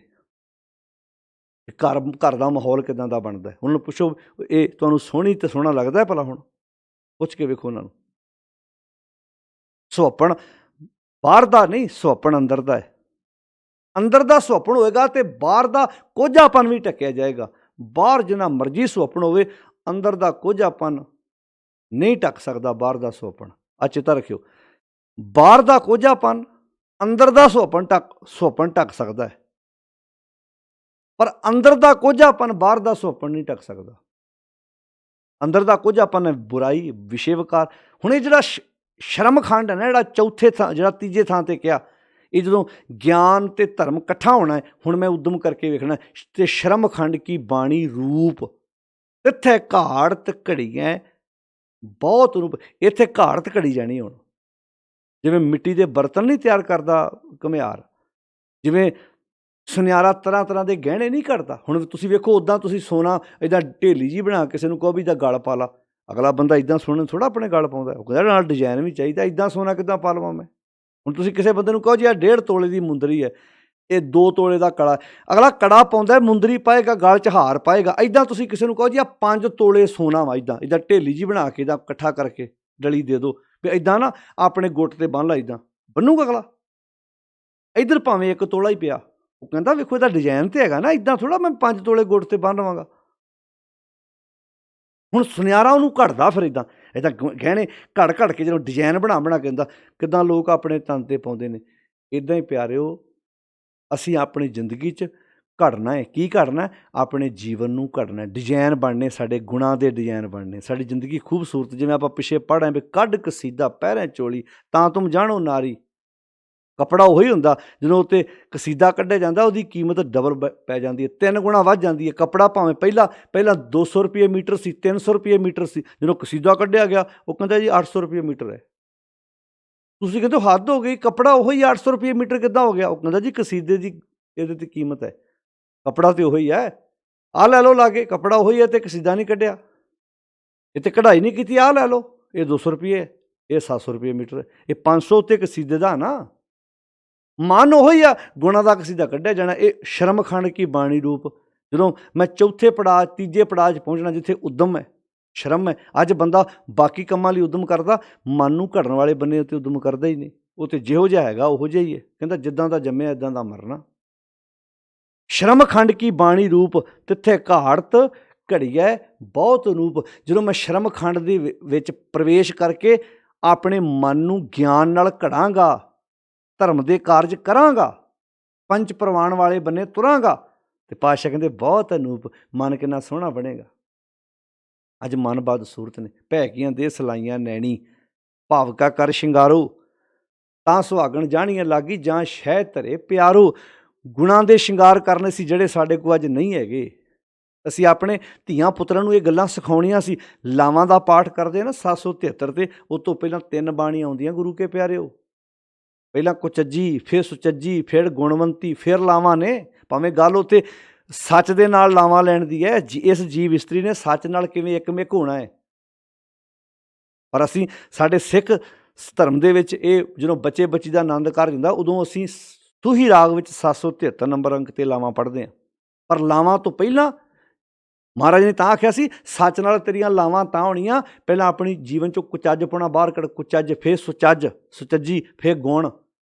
ਘਰ ਦਾ ਮਾਹੌਲ ਕਿੱਦਾਂ ਦਾ ਬਣਦਾ। ਉਹਨਾਂ ਨੂੰ ਪੁੱਛੋ ਇਹ ਤੁਹਾਨੂੰ ਸੋਹਣੀ ਤੇ ਸੋਹਣਾ ਲੱਗਦਾ ਭਲਾ? ਹੁਣ ਪੁੱਛ ਕੇ ਵੇਖੋ ਉਹਨਾਂ ਨੂੰ। ਸੁਹੱਪਣ ਬਾਹਰ ਦਾ ਨਹੀਂ, ਸੁਹੱਪਣ ਅੰਦਰ ਦਾ ਹੈ। ਅੰਦਰ ਦਾ ਸੁਹੱਪਣ ਹੋਏਗਾ ਤੇ ਬਾਹਰ ਦਾ ਕੋਝਾਪਨ ਵੀ ਢੱਕਿਆ ਜਾਏਗਾ। ਬਾਹਰ ਜਿੰਨਾ ਮਰਜ਼ੀ ਸੁਹੱਪਣ ਹੋਵੇ, ਅੰਦਰ ਦਾ ਕੋਝਾਪਨ ਨਹੀਂ ਢੱਕ ਸਕਦਾ ਬਾਹਰ ਦਾ ਸੁਹੱਪਣ। ਆ ਚੇਤਾ ਰੱਖਿਓ, ਬਾਹਰ ਦਾ ਕੋਝਾਪਨ ਅੰਦਰ ਦਾ ਸੁਹੱਪਣ ਢੱਕ ਸਕਦਾ ਹੈ, ਪਰ ਅੰਦਰ ਦਾ ਕੋਝਾਪਨ ਬਾਹਰ ਦਾ ਸੁਹੱਪਣ ਨਹੀਂ ਢੱਕ ਸਕਦਾ। ਅੰਦਰ ਦਾ ਕੋਝਾਪਨ ਹੈ ਬੁਰਾਈ, ਵਿਸ਼ੇ ਵਿਕਾਰ। ਹੁਣ ਇਹ ਜਿਹੜਾ ਸ਼ਰਮ ਖੰਡ ਹੈ ਨਾ, ਜਿਹੜਾ ਤੀਜੇ ਥਾਂ ਤੇ ਕਿਹਾ, ਇਹ ਜਦੋਂ ਗਿਆਨ ਤੇ ਧਰਮ ਇਕੱਠਾ ਹੋਣਾ ਹੈ, ਹੁਣ ਮੈਂ ਉਦਮ ਕਰਕੇ ਵੇਖਣਾ ਤੇ ਸ਼ਰਮ ਖੰਡ ਕੀ ਬਾਣੀ ਰੂਪ, ਇੱਥੇ ਘਾੜਤ ਘੜੀਆਂ ਬਹੁਤ ਰੂਪ, ਇੱਥੇ ਘਾੜਤ ਘੜੀ ਜਾਣੀ। ਹੁਣ ਜਿਵੇਂ ਮਿੱਟੀ ਦੇ ਬਰਤਨ ਨਹੀਂ ਤਿਆਰ ਕਰਦਾ ਘੁਮਿਆਰ, ਜਿਵੇਂ ਸੁਨਿਆਰਾ ਤਰ੍ਹਾਂ ਤਰ੍ਹਾਂ ਦੇ ਗਹਿਣੇ ਨਹੀਂ ਘੜਦਾ। ਹੁਣ ਤੁਸੀਂ ਵੇਖੋ, ਉੱਦਾਂ ਤੁਸੀਂ ਸੋਨਾ ਇੱਦਾਂ ਢੇਲੀ ਜਿਹੀ ਬਣਾ ਕਿਸੇ ਨੂੰ ਕਹੋ ਵੀ ਇਹਦਾ ਗਲ ਪਾ ਲਾ, ਅਗਲਾ ਬੰਦਾ ਇੱਦਾਂ ਸੋਨੇ ਨੂੰ ਥੋੜ੍ਹਾ ਆਪਣੇ ਗਲ ਪਾਉਂਦਾ। ਉਹ ਕਹਿੰਦਾ ਨਾਲ ਡਿਜ਼ਾਈਨ ਵੀ ਚਾਹੀਦਾ, ਇੱਦਾਂ ਸੋਨਾ ਕਿੱਦਾਂ ਪਾ ਲਵਾਂ ਮੈਂ। ਹੁਣ ਤੁਸੀਂ ਕਿਸੇ ਬੰਦੇ ਨੂੰ ਕਹੋ ਜੀ ਆਹ 1.5 ਤੋਲੇ ਦੀ ਮੁੰਦਰੀ ਹੈ, ਇਹ 2 ਤੋਲੇ ਦਾ ਕੜਾ, ਅਗਲਾ ਕੜਾ ਪਾਉਂਦਾ, ਮੁੰਦਰੀ ਪਾਏਗਾ, ਗਲ 'ਚ ਹਾਰ ਪਾਏਗਾ। ਇੱਦਾਂ ਤੁਸੀਂ ਕਿਸੇ ਨੂੰ ਕਹੋ ਜੀ ਆਹ 5 ਤੋਲੇ ਸੋਨਾ ਵਾ, ਇੱਦਾਂ ਇੱਦਾਂ ਢੇਲੀ ਜਿਹੀ ਬਣਾ ਕੇ ਇੱਦਾਂ ਇਕੱਠਾ ਕਰਕੇ ਡਲੀ ਦੇ ਦਿਓ ਵੀ ਇੱਦਾਂ ਨਾ ਆਪਣੇ ਗੁੱਟ 'ਤੇ ਬੰਨ੍ਹ ਲਾ, ਇੱਦਾਂ ਬੰਨੂਗਾ ਅਗਲਾ। ਇੱਧਰ ਭਾਵੇਂ 1 ਤੋਲਾ ਹੀ ਪਿਆ, ਉਹ ਕਹਿੰਦਾ ਵੇਖੋ ਇਹਦਾ ਡਿਜ਼ਾਈਨ ਤੇ ਹੈਗਾ ਨਾ, ਇੱਦਾਂ ਥੋੜ੍ਹਾ ਮੈਂ 5 ਤੋਲੇ ਗੁੱਟ 'ਤੇ ਬੰਨ੍ਹ ਲਵਾਂਗਾ। ਹੁਣ ਸੁਨਿਆਰਾ ਉਹਨੂੰ ਘੜਦਾ ਫਿਰ ਇੱਦਾਂ ਇੱਦਾਂ ਗਹਿਣੇ ਘੜ ਘੜ ਕੇ ਜਦੋਂ ਡਿਜ਼ਾਈਨ ਬਣਾ ਬਣਾ ਕੇ ਦਿੰਦਾ। ਕਿੱਦਾਂ ਲੋਕ ਆਪਣੇ ਤਨ 'ਤੇ ਪਾਉਂਦੇ ਨੇ। ਇੱਦਾਂ ਹੀ ਪਿਆਰਿਓ, ਅਸੀਂ ਆਪਣੀ ਜ਼ਿੰਦਗੀ 'ਚ ਘੜਨਾ ਹੈ। ਕੀ ਘੜਨਾ ਹੈ? ਆਪਣੇ ਜੀਵਨ ਨੂੰ ਘੜਨਾ। ਡਿਜ਼ਾਈਨ ਬਣਨੇ, ਸਾਡੇ ਗੁਣਾਂ ਦੇ ਡਿਜ਼ਾਈਨ ਬਣਨੇ, ਸਾਡੀ ਜ਼ਿੰਦਗੀ ਖੂਬਸੂਰਤ। ਜਿਵੇਂ ਆਪਾਂ ਪਿੱਛੇ ਪੜ੍ਹੇ ਵੀ ਕੱਢ ਕਸੀਦਾ ਪਹਿਰੇ ਚੋਲੀ ਤਾਂ ਤੁਮ ਜਾਣੋ ਨਾਰੀ। ਕੱਪੜਾ ਉਹੀ ਹੁੰਦਾ, ਜਦੋਂ ਉੱਤੇ ਕਸੀਦਾ ਕੱਢਿਆ ਜਾਂਦਾ ਉਹਦੀ ਕੀਮਤ ਡਬਲ ਪੈ ਜਾਂਦੀ ਹੈ, 3 ਗੁਣਾ ਵੱਧ ਜਾਂਦੀ ਹੈ। ਕੱਪੜਾ ਭਾਵੇਂ ਪਹਿਲਾਂ 200 ਰੁਪਏ ਮੀਟਰ ਸੀ, 300 ਰੁਪਏ ਮੀਟਰ ਸੀ, ਜਦੋਂ ਕਸੀਦਾ ਕੱਢਿਆ ਗਿਆ ਉਹ ਕਹਿੰਦਾ ਜੀ 800 ਰੁਪਏ ਮੀਟਰ ਹੈ। ਤੁਸੀਂ ਕਹਿੰਦੇ ਹੱਦ ਹੋ ਗਈ, ਕੱਪੜਾ ਉਹੀ 800 ਰੁਪਏ ਮੀਟਰ ਕਿੱਦਾਂ ਹੋ ਗਿਆ? ਉਹ ਕਹਿੰਦਾ ਜੀ ਕਸੀਦੇ ਦੀ ਇਹਦੇ 'ਤੇ ਕੀਮਤ ਹੈ, ਕੱਪੜਾ ਤਾਂ ਉਹੀ ਹੈ। ਆਹ ਲੈ ਲਓ ਲਾ ਕੇ, ਕੱਪੜਾ ਉਹੀ ਹੈ ਅਤੇ ਕਸੀਦਾ ਨਹੀਂ ਕੱਢਿਆ, ਇਹ 'ਤੇ ਕਢਾਈ ਨਹੀਂ ਕੀਤੀ। ਆਹ ਲੈ ਲਓ, ਇਹ 200 ਰੁਪਏ, ਇਹ 700 ਰੁਪਏ ਮੀਟਰ, ਇਹ 500 ਉੱਤੇ ਕਸੀਦੇ ਦਾ ਨਾ। ਮਨ ਉਹੀ ਆ, ਗੁਣਾਂ ਦਾ ਕਸੀਦਾ ਕੱਢਿਆ ਜਾਣਾ। ਇਹ ਸ਼ਰਮ ਖੰਡ ਕੀ ਬਾਣੀ ਰੂਪ। ਜਦੋਂ ਮੈਂ ਚੌਥੇ ਪੜਾਅ, ਤੀਜੇ ਪੜਾਅ 'ਚ ਪਹੁੰਚਣਾ ਜਿੱਥੇ ਉਦਮ ਹੈ, ਸ਼ਰਮ ਹੈ। ਅੱਜ ਬੰਦਾ ਬਾਕੀ ਕੰਮਾਂ ਲਈ ਉਦਮ ਕਰਦਾ, ਮਨ ਨੂੰ ਘੜਨ ਵਾਲੇ ਬੰਨੇ ਉੱਤੇ ਉਦਮ ਕਰਦਾ ਹੀ ਨਹੀਂ। ਉਹ ਤਾਂ ਜਿਹੋ ਜਿਹਾ ਹੈਗਾ ਉਹੋ ਜਿਹਾ ਹੀ ਹੈ। ਕਹਿੰਦਾ ਜਿੱਦਾਂ ਦਾ ਜੰਮਿਆ ਇੱਦਾਂ ਦਾ ਮਰਨਾ। ਸ਼ਰਮ ਖੰਡ ਕੀ ਬਾਣੀ ਰੂਪ, ਤਿੱਥੇ ਘਾੜਤ ਘੜੀਐ ਬਹੁਤ ਅਨੂਪ। ਜਦੋਂ ਮੈਂ ਸ਼ਰਮ ਖੰਡ ਦੇ ਵਿੱਚ ਪ੍ਰਵੇਸ਼ ਕਰਕੇ ਆਪਣੇ ਮਨ ਨੂੰ ਗਿਆਨ ਨਾਲ ਘੜਾਂਗਾ, ਧਰਮ ਦੇ ਕਾਰਜ ਕਰਾਂਗਾ, ਪੰਜ ਪ੍ਰਵਾਨ ਵਾਲੇ ਬੰਨੇ ਤੁਰਾਂਗਾ, ਅਤੇ ਪਾਤਸ਼ਾਹ ਕਹਿੰਦੇ ਬਹੁਤ ਅਨੂਪ। ਮਨ ਕਿੰਨਾ ਸੋਹਣਾ ਬਣੇਗਾ। ਅੱਜ ਮਨ ਬਦ ਸੂਰਤ ਨੇ, ਭੈਗੀਆਂ ਦੇ ਸਲਾਈਆਂ ਨੈਣੀ, ਭਾਵਕਾ ਕਰ ਸ਼ਿੰਗਾਰੋ, ਤਾਂ ਸੁਹਾਗਣ ਜਾਣੀਆਂ ਲਾਗੀ, ਜਾਂ ਸ਼ਹਿ ਧਰੇ ਪਿਆਰੋ। ਗੁਣਾਂ ਦੇ ਸ਼ਿੰਗਾਰ ਕਰਨੇ ਸੀ ਜਿਹੜੇ ਸਾਡੇ ਕੋਲ ਅੱਜ ਨਹੀਂ ਹੈਗੇ। ਅਸੀਂ ਆਪਣੇ ਧੀਆਂ ਪੁੱਤਰਾਂ ਨੂੰ ਇਹ ਗੱਲਾਂ ਸਿਖਾਉਣੀਆਂ ਸੀ। ਲਾਵਾਂ ਦਾ ਪਾਠ ਕਰਦੇ ਨਾ 773 'ਤੇ, ਉਹ ਤੋਂ ਪਹਿਲਾਂ 3 ਬਾਣੀਆਂ ਆਉਂਦੀਆਂ ਗੁਰੂ ਕੇ ਪਿਆਰਿਓ। ਪਹਿਲਾਂ ਕੁਚੱਜੀ, ਫਿਰ ਸੁਚੱਜੀ, ਫਿਰ ਗੁਣਵੰਤੀ, ਫਿਰ ਲਾਵਾਂ ਨੇ। ਭਾਵੇਂ ਗੱਲ ਉੱਥੇ ਸੱਚ ਦੇ ਨਾਲ ਲਾਵਾਂ ਲੈਣ ਦੀ ਹੈ, ਇਸ ਜੀਵ ਇਸਤਰੀ ਨੇ ਸੱਚ ਨਾਲ ਕਿਵੇਂ ਇੱਕਮਿਕ ਹੋਣਾ ਹੈ। ਪਰ ਅਸੀਂ ਸਾਡੇ ਸਿੱਖ ਧਰਮ ਦੇ ਵਿੱਚ ਇਹ ਜਦੋਂ ਬੱਚੇ ਬੱਚੀ ਦਾ ਆਨੰਦ ਕਾਰਜ ਹੁੰਦਾ, ਉਦੋਂ ਅਸੀਂ ਸੂਹੀ ਰਾਗ ਵਿੱਚ 773 ਨੰਬਰ ਅੰਕ 'ਤੇ ਲਾਵਾਂ ਪੜ੍ਹਦੇ ਹਾਂ। ਪਰ ਲਾਵਾਂ ਤੋਂ ਪਹਿਲਾਂ ਮਹਾਰਾਜ ਨੇ ਤਾਂ ਆਖਿਆ ਸੀ, ਸੱਚ ਨਾਲ ਤੇਰੀਆਂ ਲਾਵਾਂ ਤਾਂ ਹੋਣੀਆਂ, ਪਹਿਲਾਂ ਆਪਣੀ ਜੀਵਨ 'ਚੋਂ ਕੁਚੱਜਪੁਣਾ ਬਾਹਰ ਕੱਢ। ਕੁਚੱਜ, ਫਿਰ ਸੁਚੱਜ, ਸੁਚੱਜੀ, ਫਿਰ ਗੁਣ,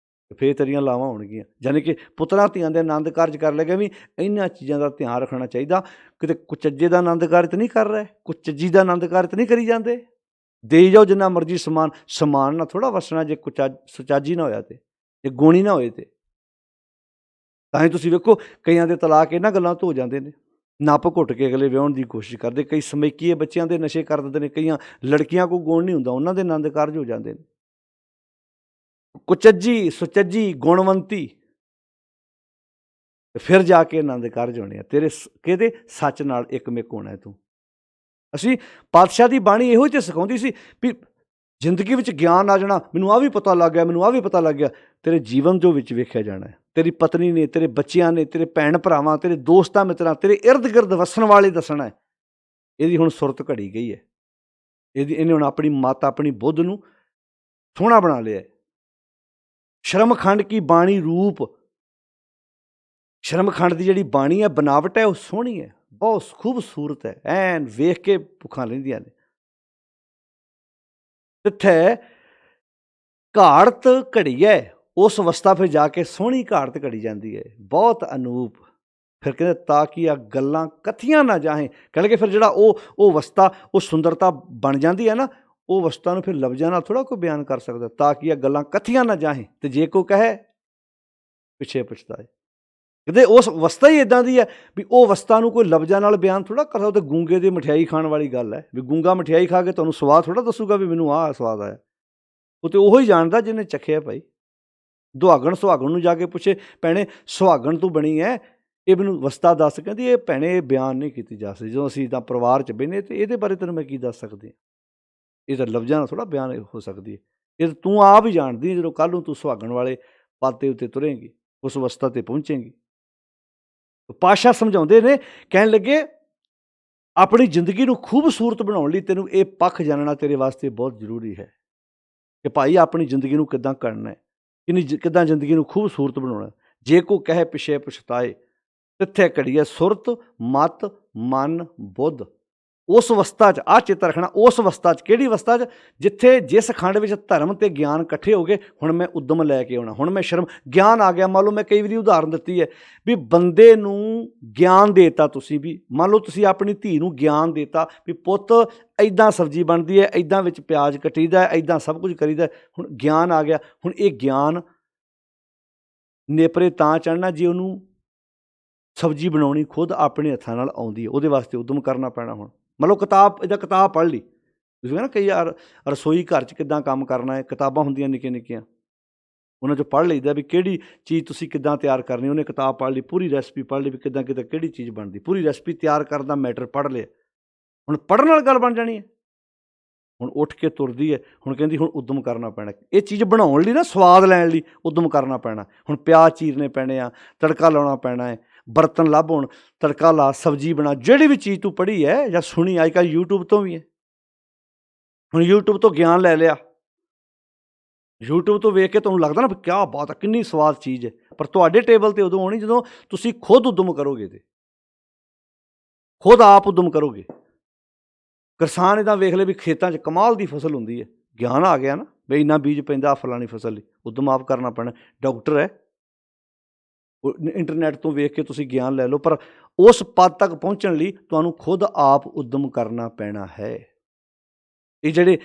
ਫਿਰ ਤੇਰੀਆਂ ਲਾਵਾਂ ਹੋਣਗੀਆਂ। ਯਾਨੀ ਕਿ ਪੁੱਤਰਾਂ ਧੀਆਂ ਦੇ ਆਨੰਦ ਕਾਰਜ ਕਰ ਲਏਗਾ ਵੀ ਇਹਨਾਂ ਚੀਜ਼ਾਂ ਦਾ ਧਿਆਨ ਰੱਖਣਾ ਚਾਹੀਦਾ। ਕਿਤੇ ਕੁਚੱਜੇ ਦਾ ਆਨੰਦ ਕਾਰਜ ਤਾਂ ਨਹੀਂ ਕਰ ਰਹੇ, ਕੁਚੱਜੀ ਦਾ ਆਨੰਦ ਕਾਰਜ ਤਾਂ ਨਹੀਂ ਕਰੀ ਜਾਂਦੇ। ਦੇਈ ਜਾਓ ਜਿੰਨਾ ਮਰਜ਼ੀ ਸਮਾਨ, ਸਮਾਨ ਨਾਲ ਥੋੜ੍ਹਾ ਵਸਣਾ ਜੇ ਸੁਚੱਜੀ ਨਾ ਹੋਇਆ, ਤੇ ਜੇ ਗੁਣ ਹੀ ਨਾ ਹੋਏ। ਤੇ ਤਾਂ ਹੀ ਤੁਸੀਂ ਵੇਖੋ ਕਈਆਂ ਦੇ ਤਲਾਕ ਇਹਨਾਂ ਗੱਲਾਂ ਤੋਂ ਹੋ ਜਾਂਦੇ ਨੇ। ਨੱਪ ਘੁੱਟ ਕੇ ਅਗਲੇ ਵਿਆਹੁਣ ਦੀ ਕੋਸ਼ਿਸ਼ ਕਰਦੇ। ਕਈ ਸਮੈਕੀਏ ਬੱਚਿਆਂ ਦੇ ਨਸ਼ੇ ਕਰ ਦਿੰਦੇ ਨੇ। ਕਈਆਂ ਲੜਕੀਆਂ ਕੋਲ ਗੁਣ ਨਹੀਂ ਹੁੰਦਾ, ਉਹਨਾਂ ਦੇ ਆਨੰਦ ਕਾਰਜ ਹੋ ਜਾਂਦੇ ਨੇ। ਕੁਚੱਜੀ, ਸੁਚੱਜੀ, ਗੁਣਵੰਤੀ, ਫਿਰ ਜਾ ਕੇ ਆਨੰਦ ਕਾਰਜ ਹੋਣੇ ਆ ਤੇਰੇ। ਕਿਹਦੇ? ਸੱਚ ਨਾਲ ਇੱਕਮਿਕ ਹੋਣਾ ਤੂੰ। ਅਸੀਂ ਪਾਤਸ਼ਾਹ ਦੀ ਬਾਣੀ ਇਹੋ ਜਿਹੀ ਸਿਖਾਉਂਦੀ ਸੀ ਵੀ ਜ਼ਿੰਦਗੀ ਵਿੱਚ ਗਿਆਨ ਆ ਜਾਣਾ। ਮੈਨੂੰ ਆਹ ਵੀ ਪਤਾ ਲੱਗ ਗਿਆ, ਮੈਨੂੰ ਆਹ ਵੀ ਪਤਾ ਲੱਗ ਗਿਆ। ਤੇਰੇ ਜੀਵਨ ਜੋ ਵਿੱਚ ਵੇਖਿਆ ਜਾਣਾ ਹੈ। ਤੇਰੀ ਪਤਨੀ ਨੇ, ਤੇਰੇ ਬੱਚਿਆਂ ਨੇ, ਤੇਰੇ ਭੈਣ ਭਰਾਵਾਂ, ਤੇਰੇ ਦੋਸਤਾਂ ਮਿੱਤਰਾਂ, ਤੇਰੇ ਇਰਦ ਗਿਰਦ ਵਸਣ ਵਾਲੇ ਦੱਸਣਾ ਹੈ। ਇਹਦੀ ਹੁਣ ਸੁਰਤ ਘੜੀ ਗਈ ਹੈ। ਇਹਨੇ ਹੁਣ ਆਪਣੀ ਮੱਤ, ਆਪਣੀ ਬੁੱਧ ਨੂੰ ਸੋਹਣਾ ਬਣਾ ਲਿਆ। ਸ਼ਰਮ ਖੰਡ ਕੀ ਬਾਣੀ ਰੂਪ, ਸ਼ਰਮ ਖੰਡ ਦੀ ਜਿਹੜੀ ਬਾਣੀ ਹੈ, ਬਨਾਵਟ ਹੈ, ਉਹ ਸੋਹਣੀ ਹੈ, ਬਹੁਤ ਖੂਬਸੂਰਤ ਹੈ। ਐਨ ਵੇਖ ਕੇ ਭੁੱਖਾਂ ਲੈਂਦੀਆਂ ਨੇ। ਤਿੱਥੇ ਘਾੜਤ ਘੜੀ ਹੈ, ਉਸ ਅਵਸਥਾ ਫਿਰ ਜਾ ਕੇ ਸੋਹਣੀ ਘਾੜਤ ਘੜੀ ਜਾਂਦੀ ਹੈ, ਬਹੁਤ ਅਨੂਪ। ਫਿਰ ਕਹਿੰਦੇ ਤਾਂ ਕਿ ਆ ਗੱਲਾਂ ਕਥੀਆਂ ਨਾ ਜਾਹੇ। ਕਹਿਣਗੇ ਫਿਰ ਜਿਹੜਾ ਉਹ ਅਵਸਥਾ, ਉਹ ਸੁੰਦਰਤਾ ਬਣ ਜਾਂਦੀ ਹੈ ਨਾ, ਉਹ ਅਵਸਥਾ ਨੂੰ ਫਿਰ ਲਫ਼ਜ਼ਾਂ ਨਾਲ ਥੋੜ੍ਹਾ ਕੋਈ ਬਿਆਨ ਕਰ ਸਕਦਾ। ਤਾਂ ਕਿ ਆ ਗੱਲਾਂ ਕਥੀਆਂ ਨਾ ਜਾਹੇ, ਅਤੇ ਜੇ ਕੋਈ ਕਹੇ ਪਿੱਛੇ ਪਛਤਾਏ। ਕਹਿੰਦੇ ਉਸ ਅਵਸਥਾ ਹੀ ਇੱਦਾਂ ਦੀ ਹੈ ਵੀ ਉਹ ਅਵਸਥਾ ਨੂੰ ਕੋਈ ਲਫ਼ਜ਼ਾਂ ਨਾਲ ਬਿਆਨ ਥੋੜ੍ਹਾ ਕਰ ਸਕਦਾ। ਗੂੰਗੇ ਦੀ ਮਠਿਆਈ ਖਾਣ ਵਾਲੀ ਗੱਲ ਹੈ ਵੀ ਗੂੰਗਾ ਮਠਿਆਈ ਖਾ ਕੇ ਤੁਹਾਨੂੰ ਸਵਾਦ ਥੋੜ੍ਹਾ ਦੱਸੂਗਾ ਵੀ ਮੈਨੂੰ ਆਹ ਸਵਾਦ ਆਇਆ। ਉਹ ਤਾਂ ਉਹੀ ਜਾਣਦਾ ਜਿਹਨੇ ਚੱਖਿਆ। ਭਾਈ ਦੁਹਾਗਣ ਸੁਹਾਗਣ ਨੂੰ ਜਾ ਕੇ ਪੁੱਛੇ, ਭੈਣੇ ਸੁਹਾਗਣ ਤੂੰ ਬਣੀ ਹੈ, ਇਹ ਮੈਨੂੰ ਅਵਸਥਾ ਦੱਸ। ਕਹਿੰਦੀ ਇਹ ਭੈਣੇ ਇਹ ਬਿਆਨ ਨਹੀਂ ਕੀਤੀ ਜਾ ਸਕਦੀ। ਜਦੋਂ ਅਸੀਂ ਤਾਂ ਪਰਿਵਾਰ 'ਚ ਬਹਿੰਦੇ ਅਤੇ ਇਹਦੇ ਬਾਰੇ ਤੈਨੂੰ ਮੈਂ ਕੀ ਦੱਸ ਸਕਦੀ ਹਾਂ। ਇਹ ਤਾਂ ਲਫ਼ਜ਼ਾਂ ਨਾਲ ਥੋੜ੍ਹਾ ਬਿਆਨ ਹੋ ਸਕਦੀ ਹੈ। ਇਹ ਤਾਂ ਤੂੰ ਆਪ ਹੀ ਜਾਣਦੀ ਜਦੋਂ ਕੱਲ੍ਹ ਨੂੰ ਤੂੰ ਸੁਹਾਗਣ ਵਾਲੇ ਪਦ ਦੇ ਉੱਤੇ ਤੁਰੇਂਗੀ, ਉਸ ਅਵਸਥਾ 'ਤੇ ਪਹੁੰਚੇਂਗੀ। ਪਾਤਸ਼ਾਹ ਸਮਝਾਉਂਦੇ ਨੇ, ਕਹਿਣ ਲੱਗੇ ਆਪਣੀ ਜ਼ਿੰਦਗੀ ਨੂੰ ਖੂਬਸੂਰਤ ਬਣਾਉਣ ਲਈ ਤੈਨੂੰ ਇਹ ਪੱਖ ਜਾਣਨਾ ਤੇਰੇ ਵਾਸਤੇ ਬਹੁਤ ਜ਼ਰੂਰੀ ਹੈ ਕਿ ਭਾਈ ਆਪਣੀ ਜ਼ਿੰਦਗੀ ਨੂੰ ਕਿੱਦਾਂ ਕਰਨਾ ਹੈ, ਕਿੱਦਾਂ ਜ਼ਿੰਦਗੀ ਨੂੰ ਖੂਬਸੂਰਤ ਬਣਾਉਣਾ। ਜੇ ਕੋ ਕਹੇ ਪਿਛੇ ਪਛਤਾਏ, ਤਿੱਥੇ ਘੜੀਏ ਸੁਰਤ ਮਤ ਮਨ ਬੁੱਧ। ਉਸ ਅਵਸਥਾ 'ਚ ਆਹ ਚੇਤਾ ਰੱਖਣਾ, ਉਸ ਅਵਸਥਾ 'ਚ, ਕਿਹੜੀ ਅਵਸਥਾ 'ਚ? ਜਿੱਥੇ ਜਿਸ ਖੰਡ ਵਿੱਚ ਧਰਮ ਅਤੇ ਗਿਆਨ ਇਕੱਠੇ ਹੋ ਗਏ, ਹੁਣ ਮੈਂ ਉਦਮ ਲੈ ਕੇ ਆਉਣਾ, ਹੁਣ ਮੈਂ ਸ਼ਰਮ ਗਿਆਨ ਆ ਗਿਆ। ਮੰਨ ਲਓ ਮੈਂ ਕਈ ਵਾਰੀ ਉਦਾਹਰਨ ਦਿੱਤੀ ਹੈ ਵੀ ਬੰਦੇ ਨੂੰ ਗਿਆਨ ਦੇਤਾ ਤੁਸੀਂ, ਵੀ ਮੰਨ ਲਓ ਤੁਸੀਂ ਆਪਣੀ ਧੀ ਨੂੰ ਗਿਆਨ ਦੇਤਾ ਵੀ ਪੁੱਤ ਇੱਦਾਂ ਸਬਜ਼ੀ ਬਣਦੀ ਹੈ, ਇੱਦਾਂ ਵਿੱਚ ਪਿਆਜ਼ ਕੱਟੀਦਾ, ਇੱਦਾਂ ਸਭ ਕੁਝ ਕਰੀਦਾ। ਹੁਣ ਗਿਆਨ ਆ ਗਿਆ। ਹੁਣ ਇਹ ਗਿਆਨ ਨੇਪਰੇ ਤਾਂ ਚੜ੍ਹਨਾ ਜੇ ਉਹਨੂੰ ਸਬਜ਼ੀ ਬਣਾਉਣੀ ਖੁਦ ਆਪਣੇ ਹੱਥਾਂ ਨਾਲ ਆਉਂਦੀ ਹੈ। ਉਹਦੇ ਵਾਸਤੇ ਉਦਮ ਕਰਨਾ ਪੈਣਾ। ਹੁਣ ਮੰਨ ਲਓ ਕਿਤਾਬ ਪੜ੍ਹ ਲਈ ਤੁਸੀਂ, ਨਾ ਕਈ ਯਾਰ ਰਸੋਈ ਘਰ 'ਚ ਕਿੱਦਾਂ ਕੰਮ ਕਰਨਾ ਹੈ, ਕਿਤਾਬਾਂ ਹੁੰਦੀਆਂ ਨਿੱਕੀਆਂ ਨਿੱਕੀਆਂ, ਉਹਨਾਂ 'ਚੋਂ ਪੜ੍ਹ ਲਈਦਾ ਵੀ ਕਿਹੜੀ ਚੀਜ਼ ਤੁਸੀਂ ਕਿੱਦਾਂ ਤਿਆਰ ਕਰਨੀ। ਉਹਨੇ ਕਿਤਾਬ ਪੜ੍ਹ ਲਈ, ਪੂਰੀ ਰੈਸਪੀ ਪੜ੍ਹ ਲਈ ਵੀ ਕਿੱਦਾਂ ਕਿੱਦਾਂ ਕਿਹੜੀ ਚੀਜ਼ ਬਣਦੀ, ਪੂਰੀ ਰੈਸਪੀ ਤਿਆਰ ਕਰਨ ਦਾ ਮੈਟਰ ਪੜ੍ਹ ਲਿਆ। ਹੁਣ ਪੜ੍ਹਨ ਨਾਲ ਗੱਲ ਬਣ ਜਾਣੀ ਹੈ। ਹੁਣ ਉੱਠ ਕੇ ਤੁਰਦੀ ਹੈ, ਹੁਣ ਕਹਿੰਦੀ ਹੁਣ ਉਦਮ ਕਰਨਾ ਪੈਣਾ। ਇਹ ਚੀਜ਼ ਬਣਾਉਣ ਲਈ ਨਾ, ਸਵਾਦ ਲੈਣ ਲਈ ਉਦਮ ਕਰਨਾ ਪੈਣਾ। ਹੁਣ ਪਿਆਜ਼ ਚੀਰਨੇ ਪੈਣੇ ਆ, ਤੜਕਾ ਲਾਉਣਾ ਪੈਣਾ ਹੈ, ਬਰਤਨ ਲੱਭ, ਹੁਣ ਤੜਕਾ ਲਾ, ਸਬਜ਼ੀ ਬਣਾ। ਜਿਹੜੀ ਵੀ ਚੀਜ਼ ਤੂੰ ਪੜ੍ਹੀ ਹੈ ਜਾਂ ਸੁਣੀ, ਅੱਜ ਕੱਲ੍ਹ ਯੂਟਿਊਬ ਤੋਂ ਵੀ ਹੈ। ਹੁਣ ਯੂਟਿਊਬ ਤੋਂ ਗਿਆਨ ਲੈ ਲਿਆ, ਯੂਟਿਊਬ ਤੋਂ ਵੇਖ ਕੇ ਤੁਹਾਨੂੰ ਲੱਗਦਾ ਨਾ ਵੀ ਕਿਆ ਬਾਤ ਹੈ, ਕਿੰਨੀ ਸਵਾਦ ਚੀਜ਼ ਹੈ। ਪਰ ਤੁਹਾਡੇ ਟੇਬਲ 'ਤੇ ਉਦੋਂ ਆਉਣੀ ਜਦੋਂ ਤੁਸੀਂ ਖੁਦ ਉਦਮ ਕਰੋਗੇ, ਤੇ ਖੁਦ ਆਪ ਉਦਮ ਕਰੋਗੇ। ਕਿਸਾਨ ਇੱਦਾਂ ਵੇਖ ਲਏ ਵੀ ਖੇਤਾਂ 'ਚ ਕਮਾਲ ਦੀ ਫਸਲ ਹੁੰਦੀ ਹੈ, ਗਿਆਨ ਆ ਗਿਆ ਨਾ ਵੀ ਇੰਨਾ ਬੀਜ ਪੈਂਦਾ ਫਲਾਣੀ ਫਸਲ ਲਈ, ਉਦਮ ਆਪ ਕਰਨਾ ਪੈਣਾ। ਡਾਕਟਰ ਹੈ, ਇੰਟਰਨੈਟ ਤੋਂ ਵੇਖ ਕੇ ਤੁਸੀਂ ਗਿਆਨ ਲੈ ਲਓ, ਪਰ ਉਸ ਪਦ ਤੱਕ ਪਹੁੰਚਣ ਲਈ ਤੁਹਾਨੂੰ ਖੁਦ ਆਪ ਉਦਮ ਕਰਨਾ ਪੈਣਾ ਹੈ। ਇਹ ਜਿਹੜੇ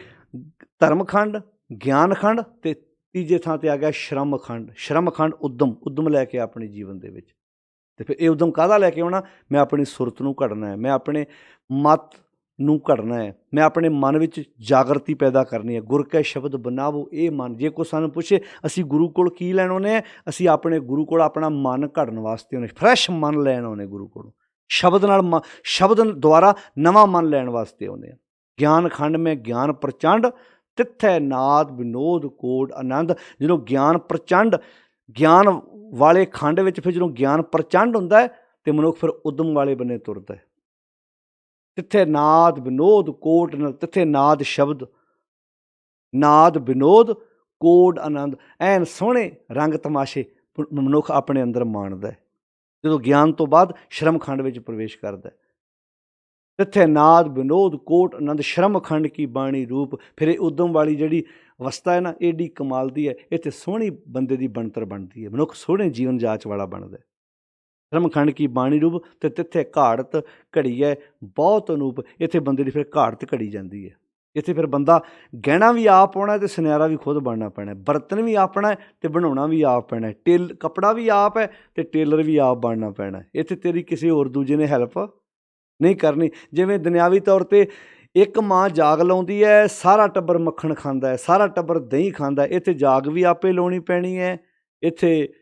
ਧਰਮ ਖੰਡ, ਗਿਆਨ ਖੰਡ ਅਤੇ ਤੀਜੇ ਥਾਂ 'ਤੇ ਆ ਗਿਆ ਸ਼ਰਮ ਖੰਡ। ਸ਼ਰਮ ਖੰਡ ਉਦਮ ਲੈ ਕੇ ਆਪਣੀ ਜੀਵਨ ਦੇ ਵਿੱਚ। ਅਤੇ ਫਿਰ ਇਹ ਉਦਮ ਕਾਹਦਾ ਲੈ ਕੇ ਆਉਣਾ? ਮੈਂ ਆਪਣੀ ਸੁਰਤ ਨੂੰ ਘੜਨਾ ਹੈ, ਮੈਂ ਆਪਣੇ ਮਤ ਨੂੰ ਘੜਨਾ ਹੈ, ਮੈਂ ਆਪਣੇ ਮਨ ਵਿੱਚ ਜਾਗਰਤੀ ਪੈਦਾ ਕਰਨੀ ਹੈ। ਗੁਰ ਕੈ ਸ਼ਬਦ ਬਨਾਵੋ ਇਹ ਮਨ। ਜੇ ਕੋਈ ਸਾਨੂੰ ਪੁੱਛੇ ਅਸੀਂ ਗੁਰੂ ਕੋਲ ਕੀ ਲੈਣ ਆਉਂਦੇ ਹਾਂ, ਅਸੀਂ ਆਪਣੇ ਗੁਰੂ ਕੋਲ ਆਪਣਾ ਮਨ ਘੜਨ ਵਾਸਤੇ ਆਉਂਦੇ, ਫਰੈਸ਼ ਮਨ ਲੈਣ ਆਉਂਦੇ ਗੁਰੂ ਕੋਲੋਂ। ਸ਼ਬਦ ਨਾਲ ਸ਼ਬਦ ਦੁਆਰਾ ਨਵਾਂ ਮਨ ਲੈਣ ਵਾਸਤੇ ਆਉਂਦੇ ਹਾਂ। ਗਿਆਨ ਖੰਡ ਮੈਂ ਗਿਆਨ ਪ੍ਰਚੰਡ, ਤਿੱਥੈ ਨਾਦ ਵਿਨੋਦ ਕੋਟ ਆਨੰਦ। ਜਦੋਂ ਗਿਆਨ ਪ੍ਰਚੰਡ, ਗਿਆਨ ਵਾਲੇ ਖੰਡ ਵਿੱਚ ਫਿਰ ਜਦੋਂ ਗਿਆਨ ਪ੍ਰਚੰਡ ਹੁੰਦਾ ਹੈ ਅਤੇ ਮਨੁੱਖ ਫਿਰ ਉਦਮ ਵਾਲੇ ਬੰਨੇ ਤੁਰਦਾ ਹੈ। ਤਿੱਥੇ ਨਾਦ ਵਿਨੋਦ ਕੋਟ ਆਨੰਦ। ਤਿੱਥੇ ਨਾਦ ਸ਼ਬਦ, ਨਾਦ ਵਿਨੋਦ ਕੋਟ ਆਨੰਦ। ਐਨ ਸੋਹਣੇ ਰੰਗ ਤਮਾਸ਼ੇ ਮਨੁੱਖ ਆਪਣੇ ਅੰਦਰ ਮਾਣਦਾ ਹੈ ਜਦੋਂ ਗਿਆਨ ਤੋਂ ਬਾਅਦ ਸ਼ਰਮ ਖੰਡ ਵਿੱਚ ਪ੍ਰਵੇਸ਼ ਕਰਦਾ ਹੈ। ਤਿੱਥੇ ਨਾਦ ਵਿਨੋਦ ਕੋਟ ਆਨੰਦ, ਸ਼ਰਮ ਖੰਡ ਕੀ ਬਾਣੀ ਰੂਪ। ਫਿਰ ਇਹ ਉਦਮ ਵਾਲੀ ਜਿਹੜੀ ਅਵਸਥਾ ਹੈ ਨਾ, ਏਡੀ ਕਮਾਲ ਦੀ ਹੈ। ਇੱਥੇ ਸੋਹਣੀ ਬੰਦੇ ਦੀ ਬਣਤਰ ਬਣਦੀ ਹੈ, ਮਨੁੱਖ ਸੋਹਣੇ ਜੀਵਨ ਜਾਚ ਵਾਲਾ ਬਣਦਾ ਹੈ। ਸ਼ਰਮ ਖੰਡ ਕੀ ਬਾਣੀ ਰੂਪ ਅਤੇ ਤਿੱਥੇ ਘਾੜਤ ਘੜੀ ਹੈ ਬਹੁਤ ਅਨੂਪ। ਇੱਥੇ ਬੰਦੇ ਦੀ ਫਿਰ ਘਾੜਤ ਘੜੀ ਜਾਂਦੀ ਹੈ। ਇੱਥੇ ਫਿਰ ਬੰਦਾ ਗਹਿਣਾ ਵੀ ਆਪ ਪਾਉਣਾ ਅਤੇ ਸੁਨਿਆਰਾ ਵੀ ਖੁਦ ਬਣਨਾ ਪੈਣਾ, ਬਰਤਨ ਵੀ ਆਪਣਾ ਅਤੇ ਬਣਾਉਣਾ ਵੀ ਆਪ ਪੈਣਾ, ਕੱਪੜਾ ਵੀ ਆਪ ਹੈ ਅਤੇ ਟੇਲਰ ਵੀ ਆਪ ਬਣਨਾ ਪੈਣਾ। ਇੱਥੇ ਤੇਰੀ ਕਿਸੇ ਹੋਰ ਦੂਜੇ ਨੇ ਹੈਲਪ ਨਹੀਂ ਕਰਨੀ। ਜਿਵੇਂ ਦੁਨਿਆਵੀ ਤੌਰ 'ਤੇ ਇੱਕ ਮਾਂ ਜਾਗ ਲਾਉਂਦੀ ਹੈ, ਸਾਰਾ ਟੱਬਰ ਮੱਖਣ ਖਾਂਦਾ ਹੈ, ਸਾਰਾ ਟੱਬਰ ਦਹੀਂ ਖਾਂਦਾ। ਇੱਥੇ ਜਾਗ ਵੀ ਆਪੇ ਲਾਉਣੀ ਪੈਣੀ ਹੈ, ਇੱਥੇ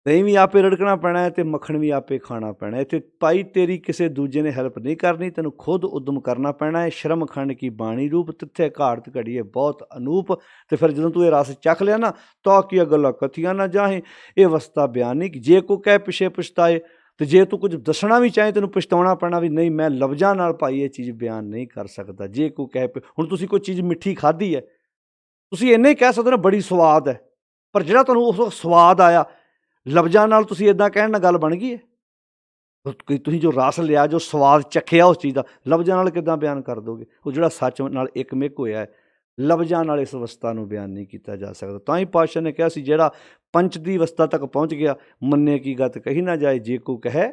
ਦਹੀਂ ਵੀ ਆਪੇ ਰੜਕਣਾ ਪੈਣਾ ਹੈ ਅਤੇ ਮੱਖਣ ਵੀ ਆਪੇ ਖਾਣਾ ਪੈਣਾ। ਇੱਥੇ ਭਾਈ ਤੇਰੀ ਕਿਸੇ ਦੂਜੇ ਨੇ ਹੈਲਪ ਨਹੀਂ ਕਰਨੀ, ਤੈਨੂੰ ਖੁਦ ਉਦਮ ਕਰਨਾ ਪੈਣਾ ਹੈ। ਸ਼ਰਮ ਖੰਡ ਕੀ ਬਾਣੀ ਰੂਪ, ਤਿੱਥੇ ਘਾੜਤ ਘੜੀਏ ਬਹੁਤ ਅਨੂਪ। ਅਤੇ ਫਿਰ ਜਦੋਂ ਤੂੰ ਇਹ ਰਸ ਚੱਖ ਲਿਆ ਨਾ, ਤਾਂ ਕੀ ਗੱਲਾਂ ਕਥੀਆਂ ਨਾ ਜਾਹੇ, ਇਹ ਅਵਸਥਾ ਬਿਆਨ ਨਹੀਂ। ਜੇ ਕੋ ਕਹਿ ਪਿਛੇ ਪਛਤਾਏ, ਅਤੇ ਜੇ ਤੂੰ ਕੁਝ ਦੱਸਣਾ ਵੀ ਚਾਹੇ ਤੈਨੂੰ ਪਛਤਾਉਣਾ ਪੈਣਾ ਵੀ ਨਹੀਂ, ਮੈਂ ਲਫ਼ਜ਼ਾਂ ਨਾਲ ਭਾਈ ਇਹ ਚੀਜ਼ ਬਿਆਨ ਨਹੀਂ ਕਰ ਸਕਦਾ। ਜੇ ਕੋ ਕਹਿ, ਹੁਣ ਤੁਸੀਂ ਕੋਈ ਚੀਜ਼ ਮਿੱਠੀ ਖਾਧੀ ਹੈ, ਤੁਸੀਂ ਇੰਨਾ ਹੀ ਕਹਿ ਸਕਦੇ ਹੋ ਨਾ ਬੜੀ ਸਵਾਦ ਹੈ, ਪਰ ਜਿਹੜਾ ਤੁਹਾਨੂੰ ਉਸ ਵਕਤ ਸਵਾਦ ਆਇਆ, ਲਫ਼ਜ਼ਾਂ ਨਾਲ ਤੁਸੀਂ ਇੱਦਾਂ ਕਹਿਣ ਨਾਲ ਗੱਲ ਬਣ ਗਈ ਹੈ। ਤੁਸੀਂ ਜੋ ਰਸ ਲਿਆ, ਜੋ ਸਵਾਦ ਚੱਖਿਆ ਉਸ ਚੀਜ਼ ਦਾ, ਲਫ਼ਜ਼ਾਂ ਨਾਲ ਕਿੱਦਾਂ ਬਿਆਨ ਕਰ ਦੋਗੇ? ਉਹ ਜਿਹੜਾ ਸੱਚ ਨਾਲ ਇੱਕ ਮਿਕ ਹੋਇਆ ਹੈ, ਲਫ਼ਜ਼ਾਂ ਨਾਲ ਇਸ ਅਵਸਥਾ ਨੂੰ ਬਿਆਨ ਨਹੀਂ ਕੀਤਾ ਜਾ ਸਕਦਾ। ਤਾਂ ਹੀ ਪਾਤਸ਼ਾਹ ਨੇ ਕਿਹਾ ਸੀ, ਜਿਹੜਾ ਪੰਚ ਦੀ ਅਵਸਥਾ ਤੱਕ ਪਹੁੰਚ ਗਿਆ, ਮੰਨੇ ਕੀ ਗਤ ਕਹੀ ਨਾ ਜਾਏ, ਜੇ ਕੋ ਕਹੇ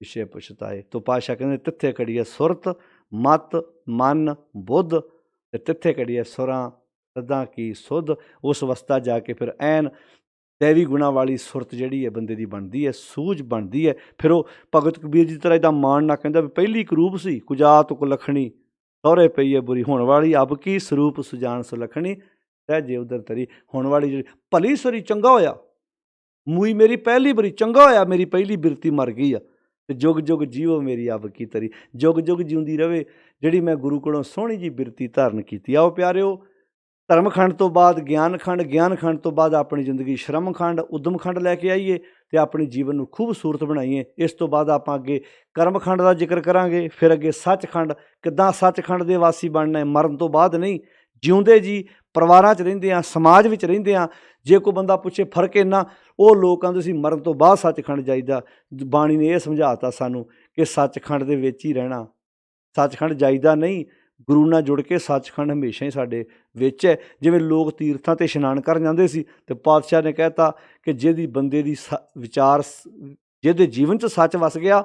ਪਿਛੇ ਪਛਤਾਏ। ਤੋ ਪਾਤਸ਼ਾਹ ਕਹਿੰਦੇ ਤਿੱਥੇ ਘੜੀਏ ਸੁਰਤ ਮਤ ਮਨ ਬੁੱਧ, ਅਤੇ ਤਿੱਥੇ ਘੜੀਏ ਸੁਰਾਂ ਸਦਾ ਕੀ ਸੁਧ। ਉਸ ਅਵਸਥਾ ਜਾ ਕੇ ਫਿਰ ਐਨ ਦੈਵੀ ਗੁਣਾਂ ਵਾਲੀ ਸੁਰਤ ਜਿਹੜੀ ਹੈ ਬੰਦੇ ਦੀ ਬਣਦੀ ਹੈ, ਸੂਝ ਬਣਦੀ ਹੈ। ਫਿਰ ਉਹ ਭਗਤ ਕਬੀਰ ਜੀ ਦੀ ਤਰ੍ਹਾਂ ਇੱਦਾਂ ਮਾਣ ਨਾ ਕਹਿੰਦਾ ਵੀ ਪਹਿਲੀ ਇੱਕ ਰੂਪ ਸੀ, ਕੁਜਾਤ ਕੁਲੱਖਣੀ ਸਹੁਰੇ ਪਈ ਹੈ ਬੁਰੀ, ਹੁਣ ਵਾਲੀ ਅਬ ਕੀ ਸਰੂਪ ਸੁਜਾਨ ਸੁਲੱਖਣੀ, ਸਹਿਜੇ ਉਧਰ ਤਰੀ। ਹੁਣ ਵਾਲੀ ਜਿਹੜੀ ਭਲੀ ਸਰੀ ਚੰਗਾ ਹੋਇਆ, ਮੂਈ ਮੇਰੀ ਪਹਿਲੀ ਬਰੀ, ਚੰਗਾ ਹੋਇਆ ਮੇਰੀ ਪਹਿਲੀ ਬਿਰਤੀ ਮਰ ਗਈ ਆ, ਅਤੇ ਜੁਗ ਜੁਗ ਜੀਵੋ ਮੇਰੀ ਅਬ ਕੀ ਤਰੀ। ਜੁਗ ਜੁਗ ਜਿਉਂਦੀ ਰਵੇ ਜਿਹੜੀ ਮੈਂ ਗੁਰੂ ਕੋਲੋਂ ਸੋਹਣੀ ਜੀ ਬਿਰਤੀ ਧਾਰਨ ਕੀਤੀ। ਆਓ ਪਿਆਰਿਓ, ਧਰਮ ਖੰਡ ਤੋਂ ਬਾਅਦ ਗਿਆਨ ਖੰਡ, ਗਿਆਨ ਖੰਡ ਤੋਂ ਬਾਅਦ ਆਪਣੀ ਜ਼ਿੰਦਗੀ ਸ਼ਰਮ ਖੰਡ, ਉਦਮ ਖੰਡ ਲੈ ਕੇ ਆਈਏ ਅਤੇ ਆਪਣੇ ਜੀਵਨ ਨੂੰ ਖੂਬਸੂਰਤ ਬਣਾਈਏ। ਇਸ ਤੋਂ ਬਾਅਦ ਆਪਾਂ ਅੱਗੇ ਕਰਮ ਖੰਡ ਦਾ ਜ਼ਿਕਰ ਕਰਾਂਗੇ, ਫਿਰ ਅੱਗੇ ਸੱਚਖੰਡ, ਕਿੱਦਾਂ ਸੱਚਖੰਡ ਦੇ ਵਾਸੀ ਬਣਨਾ ਹੈ, ਮਰਨ ਤੋਂ ਬਾਅਦ ਨਹੀਂ, ਜਿਉਂਦੇ ਜੀ ਪਰਿਵਾਰਾਂ 'ਚ ਰਹਿੰਦੇ ਹਾਂ, ਸਮਾਜ ਵਿੱਚ ਰਹਿੰਦੇ ਹਾਂ। ਜੇ ਕੋਈ ਬੰਦਾ ਪੁੱਛੇ ਫਰਕ ਇੰਨਾ, ਉਹ ਲੋਕ ਕਹਿੰਦੇ ਸੀ ਮਰਨ ਤੋਂ ਬਾਅਦ ਸੱਚਖੰਡ ਜਾਈਦਾ। ਬਾਣੀ ਨੇ ਇਹ ਸਮਝਾਤਾ ਸਾਨੂੰ ਕਿ ਸੱਚਖੰਡ ਦੇ ਵਿੱਚ ਹੀ ਰਹਿਣਾ, ਸੱਚਖੰਡ ਜਾਈਦਾ ਨਹੀਂ, ਗੁਰੂ ਨਾਲ ਜੁੜ ਕੇ ਸੱਚਖੰਡ ਹਮੇਸ਼ਾ ਹੀ ਸਾਡੇ ਵਿੱਚ ਹੈ। ਜਿਵੇਂ ਲੋਕ ਤੀਰਥਾਂ 'ਤੇ ਇਸ਼ਨਾਨ ਕਰਨ ਜਾਂਦੇ ਸੀ ਅਤੇ ਪਾਤਸ਼ਾਹ ਨੇ ਕਹਿਤਾ ਕਿ ਜਿਹਦੀ ਬੰਦੇ ਦੀ ਵਿਚਾਰ, ਜਿਹਦੇ ਜੀਵਨ 'ਚ ਸੱਚ ਵਸ ਗਿਆ,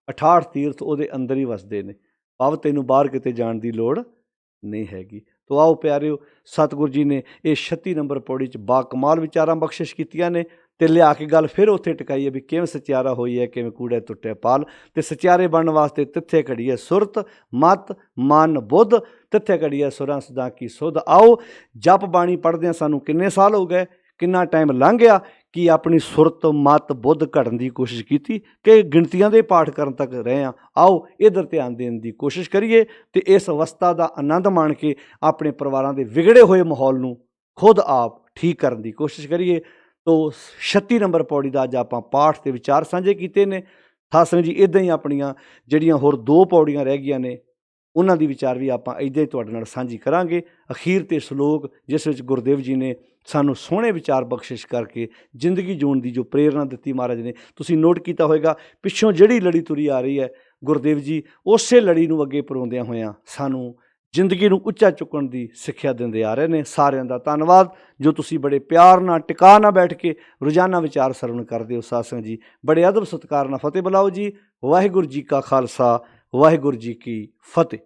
68 ਤੀਰਥ ਉਹਦੇ ਅੰਦਰ ਹੀ ਵਸਦੇ ਨੇ, ਭਾਵ ਤੈਨੂੰ ਬਾਹਰ ਕਿਤੇ ਜਾਣ ਦੀ ਲੋੜ ਨਹੀਂ ਹੈਗੀ। ਤੋ ਆਓ ਪਿਆਰਿਓ, ਸਤਿਗੁਰੂ ਜੀ ਨੇ ਇਹ 36 ਨੰਬਰ ਪੌੜੀ 'ਚ ਬਾਕਮਾਲ ਵਿਚਾਰਾਂ ਬਖਸ਼ਿਸ਼ ਕੀਤੀਆਂ ਨੇ ਅਤੇ ਲਿਆ ਕੇ ਗੱਲ ਫਿਰ ਉੱਥੇ ਟਿਕਾਈ ਹੈ ਵੀ ਕਿਵੇਂ ਸਚਿਆਰਾ ਹੋਈ ਹੈ, ਕਿਵੇਂ ਕੂੜੇ ਟੁੱਟੇ ਪਾਲ। ਅਤੇ ਸਚਿਆਰੇ ਬਣਨ ਵਾਸਤੇ ਤਿੱਥੇ ਘੜੀ ਹੈ ਸੁਰਤ, ਮਤ, ਮਨ, ਬੁੱਧ, ਤਿੱਥੇ ਘੜੀ ਹੈ ਸੁਰਾਂ ਸਦਾ ਕੀ ਸੁਧ। ਆਓ ਜਪ ਬਾਣੀ ਪੜ੍ਹਦਿਆਂ ਸਾਨੂੰ ਕਿੰਨੇ ਸਾਲ ਹੋ ਗਏ, ਕਿੰਨਾ ਟਾਈਮ ਲੰਘ ਗਿਆ, ਕਿ ਆਪਣੀ ਸੁਰਤ, ਮਤ, ਬੁੱਧ ਘੜਨ ਦੀ ਕੋਸ਼ਿਸ਼ ਕੀਤੀ ਕਿ ਗਿਣਤੀਆਂ ਦੇ ਪਾਠ ਕਰਨ ਤੱਕ ਰਹੇ ਹਾਂ। ਆਓ ਇੱਧਰ ਧਿਆਨ ਦੇਣ ਦੀ ਕੋਸ਼ਿਸ਼ ਕਰੀਏ ਅਤੇ ਇਸ ਅਵਸਥਾ ਦਾ ਆਨੰਦ ਮਾਣ ਕੇ ਆਪਣੇ ਪਰਿਵਾਰਾਂ ਦੇ ਵਿਗੜੇ ਹੋਏ ਮਾਹੌਲ ਨੂੰ ਖੁਦ ਆਪ ਠੀਕ ਕਰਨ ਦੀ ਕੋਸ਼ਿਸ਼ ਕਰੀਏ। ਤੋ 36 ਨੰਬਰ ਪੌੜੀ ਦਾ ਅੱਜ ਆਪਾਂ ਪਾਠ ਅਤੇ ਵਿਚਾਰ ਸਾਂਝੇ ਕੀਤੇ ਨੇ। ਸਾਧ ਸੰਗਤ ਜੀ, ਇੱਦਾਂ ਹੀ ਆਪਣੀਆਂ ਜਿਹੜੀਆਂ ਹੋਰ 2 ਪੌੜੀਆਂ ਰਹਿ ਗਈਆਂ ਨੇ, ਉਹਨਾਂ ਦੀ ਵਿਚਾਰ ਵੀ ਆਪਾਂ ਇੱਦਾਂ ਹੀ ਤੁਹਾਡੇ ਨਾਲ ਸਾਂਝੀ ਕਰਾਂਗੇ। ਅਖੀਰ 'ਤੇ ਸ਼ਲੋਕ ਜਿਸ ਵਿੱਚ ਗੁਰਦੇਵ ਜੀ ਨੇ ਸਾਨੂੰ ਸੋਹਣੇ ਵਿਚਾਰ ਬਖਸ਼ਿਸ਼ ਕਰਕੇ ਜ਼ਿੰਦਗੀ ਜਿਉਣ ਦੀ ਜੋ ਪ੍ਰੇਰਨਾ ਦਿੱਤੀ ਮਹਾਰਾਜ ਨੇ, ਤੁਸੀਂ ਨੋਟ ਕੀਤਾ ਹੋਵੇਗਾ ਪਿੱਛੋਂ ਜਿਹੜੀ ਲੜੀ ਤੁਰੀ ਆ ਰਹੀ ਹੈ, ਗੁਰਦੇਵ ਜੀ ਉਸੇ ਲੜੀ ਨੂੰ ਅੱਗੇ ਪਰੋਂਦਿਆਂ ਹੋਇਆਂ ਸਾਨੂੰ ਜ਼ਿੰਦਗੀ ਨੂੰ ਉੱਚਾ ਚੁੱਕਣ ਦੀ ਸਿੱਖਿਆ ਦਿੰਦੇ ਆ ਰਹੇ ਨੇ। ਸਾਰਿਆਂ ਦਾ ਧੰਨਵਾਦ ਜੋ ਤੁਸੀਂ ਬੜੇ ਪਿਆਰ ਨਾਲ, ਟਿਕਾ ਨਾਲ ਬੈਠ ਕੇ ਰੋਜ਼ਾਨਾ ਵਿਚਾਰ ਸਰਵਣ ਕਰਦੇ ਹੋ। ਸਾਧ ਸੰਗਤ ਜੀ, ਬੜੇ ਅਦਬ ਸਤਿਕਾਰ ਨਾਲ ਫਤਿਹ ਬੁਲਾਓ ਜੀ। ਵਾਹਿਗੁਰੂ ਜੀ ਕਾ ਖਾਲਸਾ, ਵਾਹਿਗੁਰੂ ਜੀ ਕੀ ਫਤਿਹ।